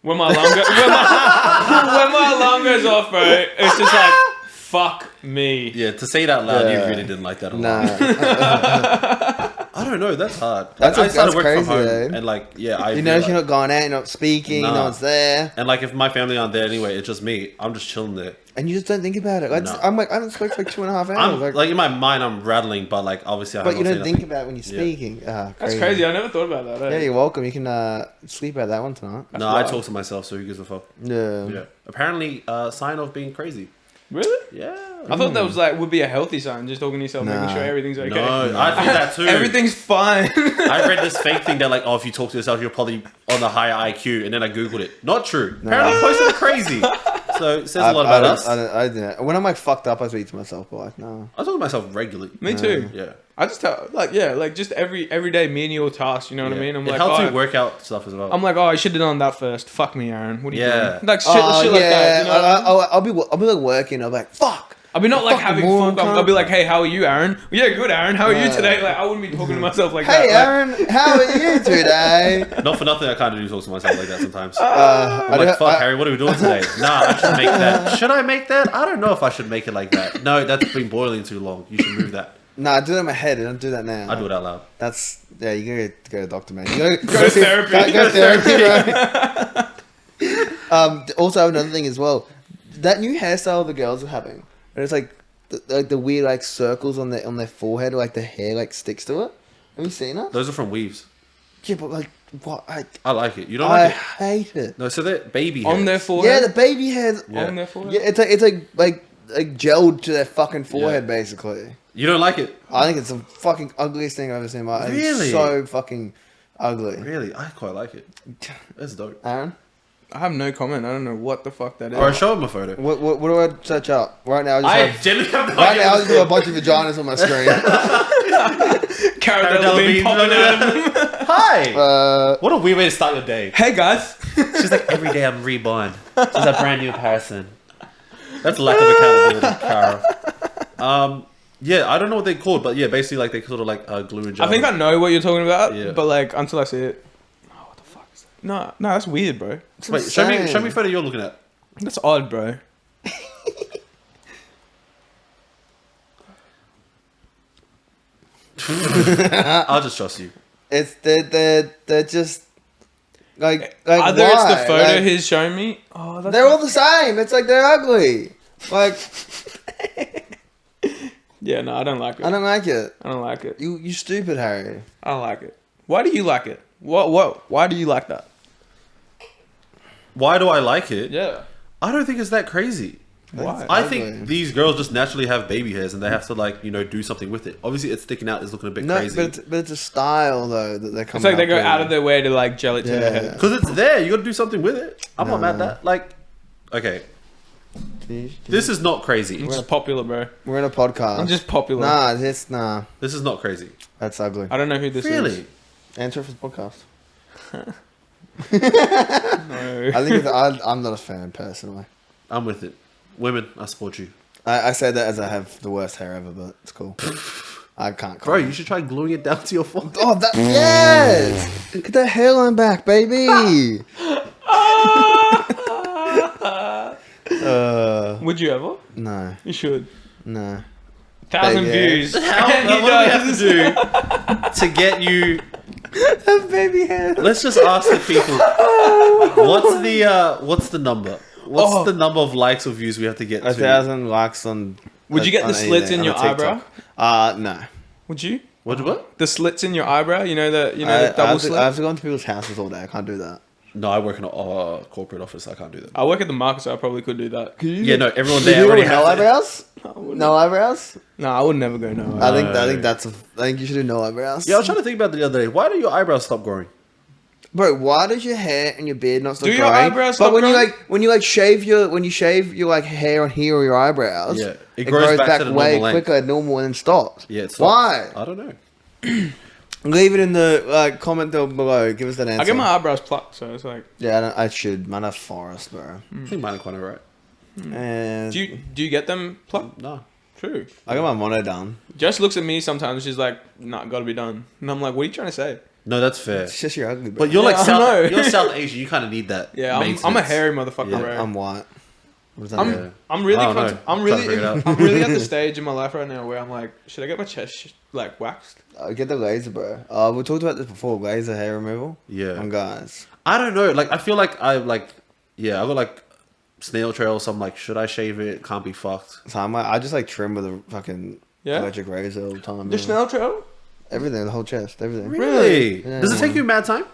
When my alarm when my alarm goes off, bro, it's just like, "Fuck me." Yeah, to say it out loud, you Yeah. really didn't like that a lot. Nah. I don't know, that's hard. That's I started that's work crazy, from home, eh? and like, yeah, I You feel notice like, you're not going out, you're not speaking, Nah. no one's there, and like if my family aren't there anyway, it's just me. I'm just chilling there. and you just don't think about it. Like, No. I'm like, I don't speak for like 2.5 hours. I'm like in my mind, I'm rattling, but like obviously, I but you haven't don't seen think about it when you're speaking. Ah, That's crazy. I never thought about that. Yeah, Eh? you're welcome. You can sleep out that one tonight. No, I talk to myself, so who gives a fuck? Yeah. Yeah. Apparently, sign of being crazy. Really? Yeah. I thought that was like would be a healthy sign, just talking to yourself, Nah. making sure everything's okay. No, I think that too. Everything's fine. I read this fake thing that like, oh, if you talk to yourself, you're probably on the higher IQ, and then I googled it. Not true. Apparently, close to crazy. So it says a lot about us. I don't. When I'm like fucked up, I speak to myself. But like, no. I talk to myself regularly. Me too. Yeah. I just tell like just every day menial tasks. You know what I Yeah. mean? I'm it like, helps oh, me work out stuff as well. I'm like, oh, I should have done that first. Fuck me, Aaron. What are you Yeah. doing? Like shit like that. You know? I'll be like working. I'll be like, fuck. I'll be not like fucking having moron, fun. I'll cunt. be like, hey, how are you, Aaron? Yeah, good, Aaron. How are you today? Like, I wouldn't be talking to myself like that. Hey, Like, Aaron, how are you today? Not for nothing, I kind of do talk to myself like that sometimes. I I'm like, don't- fuck, Harry, what are we doing today? Nah, I should make that. Should I make that? I don't know if I should make it like that. No, that's been boiling too long. You should move that. Nah, I do that in my head. I don't do that now. I do it out loud. That's you gotta go to the doctor, man. You gotta Go to therapy. Go to therapy, bro. Also, I have another thing as well. That new hairstyle the girls are having, and it's like the weird like circles on their forehead, like the hair like sticks to it. Have you seen it? Those are from Weaves. Yeah, but like what? I like it. You don't I like it? hate it. No, so they're baby on hairs. their forehead. Yeah, the baby hairs. Yeah. On their forehead. Yeah, it's like gelled to their fucking forehead, basically. You don't like it? I think it's the fucking ugliest thing I've ever seen in my life. Really? It's so fucking ugly. Really? I quite like it. That's dope. Aaron, I have no comment. I don't know what the fuck that is. Alright, show him a photo. what do I search up right now? I genuinely have no right idea. now, I just have a bunch of vaginas on my screen. Cara Delevingne Delevingne popping out. Hi! What a weird way to start your day. Hey guys. She's like, every day I'm reborn. She's a brand new person. That's lack of accountability, Cara. Yeah, I don't know what they called, but yeah, basically like they sort of like glue and gel. I think I know what you're talking about, Yeah. but like until I see it. Oh, what the fuck is that? No, that's weird, bro. Wait, show me a photo you're looking at. That's odd, bro. I'll just trust you. It's they're just like Either it's the why? photo Like, he's showing me. Oh, that's they're all the same. It's like they're ugly. Like yeah. No, I don't like it. I don't like it. I don't like it. You stupid Harry. I don't like it. Why do you like it? What? Why do you like that? Why do I like it? Yeah. I don't think it's that crazy. Why? I ugly. think these girls just naturally have baby hairs and they have to like, you know, do something with it. Obviously it's sticking out, it's looking a bit No, crazy. but it's a style though that they're coming. It's like they up go with. out of their way to like gel it to their Yeah. head. Because it's there, you gotta do something with it. I'm not No. mad at that. Like, okay, this is not crazy. I'm just popular, bro. We're in a podcast. I'm just popular. Nah. This is not crazy. That's ugly. I don't know who this Really? is. Answer for the podcast. No. I think I'm not a fan personally. I'm with it. Women, I support you. I say that as I have the worst hair ever, but it's cool. I can't. Bro, you should try gluing it down to your forehead. Oh, that yes! Get that hairline back, baby. Would you ever? No, You should. no. 1,000 Yeah. views. How, And he what do we have to does. do to get you? Baby hair. Let's just ask the people. What's the number? What's the number of likes or views we have to get to? 1,000 likes on. Would you get on the slits anything, in on your a TikTok. No. Would you? What? The slits in your eyebrow, the double I slit? have to go into people's houses all day. I can't do that. No, I work in a corporate office. I can't do that. I work at the market, so I probably could do that. Yeah, no, everyone Did there you already do has no it. eyebrows? No eyebrows? No, I would never go no. I think you should do no eyebrows. Yeah, I was trying to think about it the other day. Why do your eyebrows stop growing? Bro, why does your hair and your beard not stop Do growing? your eyebrows But stop when growing? you shave your like hair on here or your eyebrows, Yeah, it grows back to the way normal length. quicker than normal and then stops. Yeah, it's Why? I don't know. Leave it in the comment down below. Give us that answer. I get my eyebrows plucked, so it's like. Yeah, I should. Man, that's forest, bro. I think mine are kind of right. And Do you get them plucked? No. True. I got my mono done. Jess looks at me sometimes. She's like, "Nah, gotta be done," and I'm like, "What are you trying to say?" No, that's fair. It's just you're ugly, bro. But you're Yeah, like I know. you're South Asian. You kind of need that. Yeah, I'm a maintenance. hairy motherfucker, Yeah. bro. I'm white. What does that I'm, mean? I'm really, I don't know. I'm Trying to really, figure it out. I'm really at the stage in my life right now where I'm like, should I get my chest like waxed? Get the laser, bro. We talked about this before. Laser hair removal. Yeah. On guys. I don't know. Like I feel like I got like snail trail. So I'm like, should I shave it? Can't be fucked. So I just like trim with a fucking Yeah? electric razor all the time. The man. snail trail? Everything, the whole chest, everything. Really? Yeah. Does it take you mad time?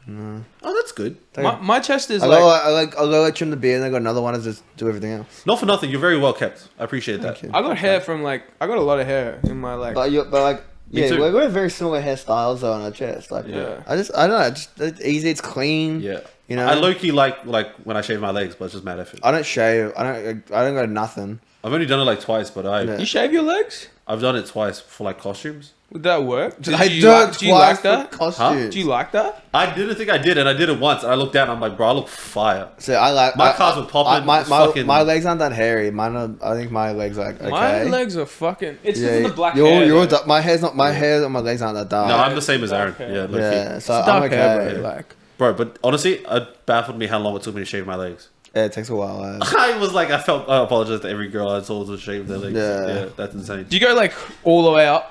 No. Oh, that's good. My chest is I'll like, go trim the beard and I got another one to just do everything else. Not for nothing. You're very well kept. I appreciate that. Thank you. I got hair from like, I got a lot of hair in my like, But like, Me yeah, too. we have very similar hairstyles though on our chest. Like, Yeah. I don't know. It's easy. It's clean. Yeah. You know? I low key like when I shave my legs, but it's just mad effort. I don't shave. I don't got nothing. I've only done it like twice, but Yeah. you shave your legs? I've done it twice for like costumes. Would that work? Do I you do like, it do you like twice that? for costumes. Do you like that? I didn't think I did, and I did it once, and I looked down, and I'm like, bro, I look fire. So I like My cars were popping. My It's fucking- legs aren't that hairy. Mine are. I think my legs are like okay. My legs are fucking. It's Yeah, just the black your, hair. your, though. my hair's not. My hair on my legs aren't that dark. No, I'm the same as Aaron. Dark hair. Yeah, low yeah, key. so It's I'm dark okay. hair, bro. Like, Bro, but honestly, it baffled me how long it took me to shave my legs. Yeah, it takes a while. I was like, I apologized to every girl I told to shave their legs. Yeah. Yeah, that's insane. do you go like all the way up?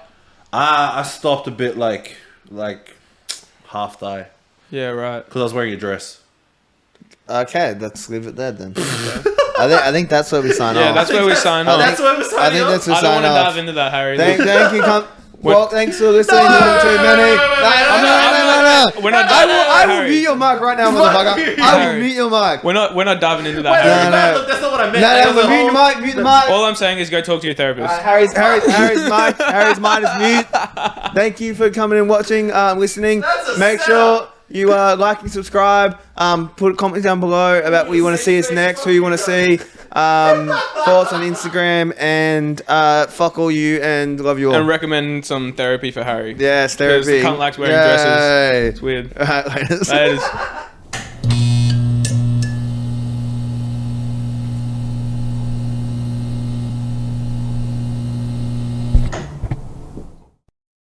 I stopped a bit like half thigh Yeah, right. because I was wearing a dress. Okay, let's leave it there then. I think that's where we sign Yeah, off. that's where we sign off. That's where we're I signing think off. that's where I we don't sign want to off. dive into that, Harry. Thank you. Well, thanks for listening to Too Many. We're not I will Harry. mute your mic right now, motherfucker. I will mute your mic. We're not diving into Wait, that. Harry. no. look, that's not what I meant. No, That was a mute your whole- mic. Mute the mic. All I'm saying is go talk to your therapist. Harry's mic is mute. Thank you for coming and watching, listening. That's a Make setup. sure you like and subscribe. Put comments down below about what you want to see us next, who you want to see. Follow us on Instagram and fuck all you and love you all. And recommend some therapy for Harry. Yes, Because therapy. the cunt likes wearing dresses. Yay. It's weird. Alright, laters. That is.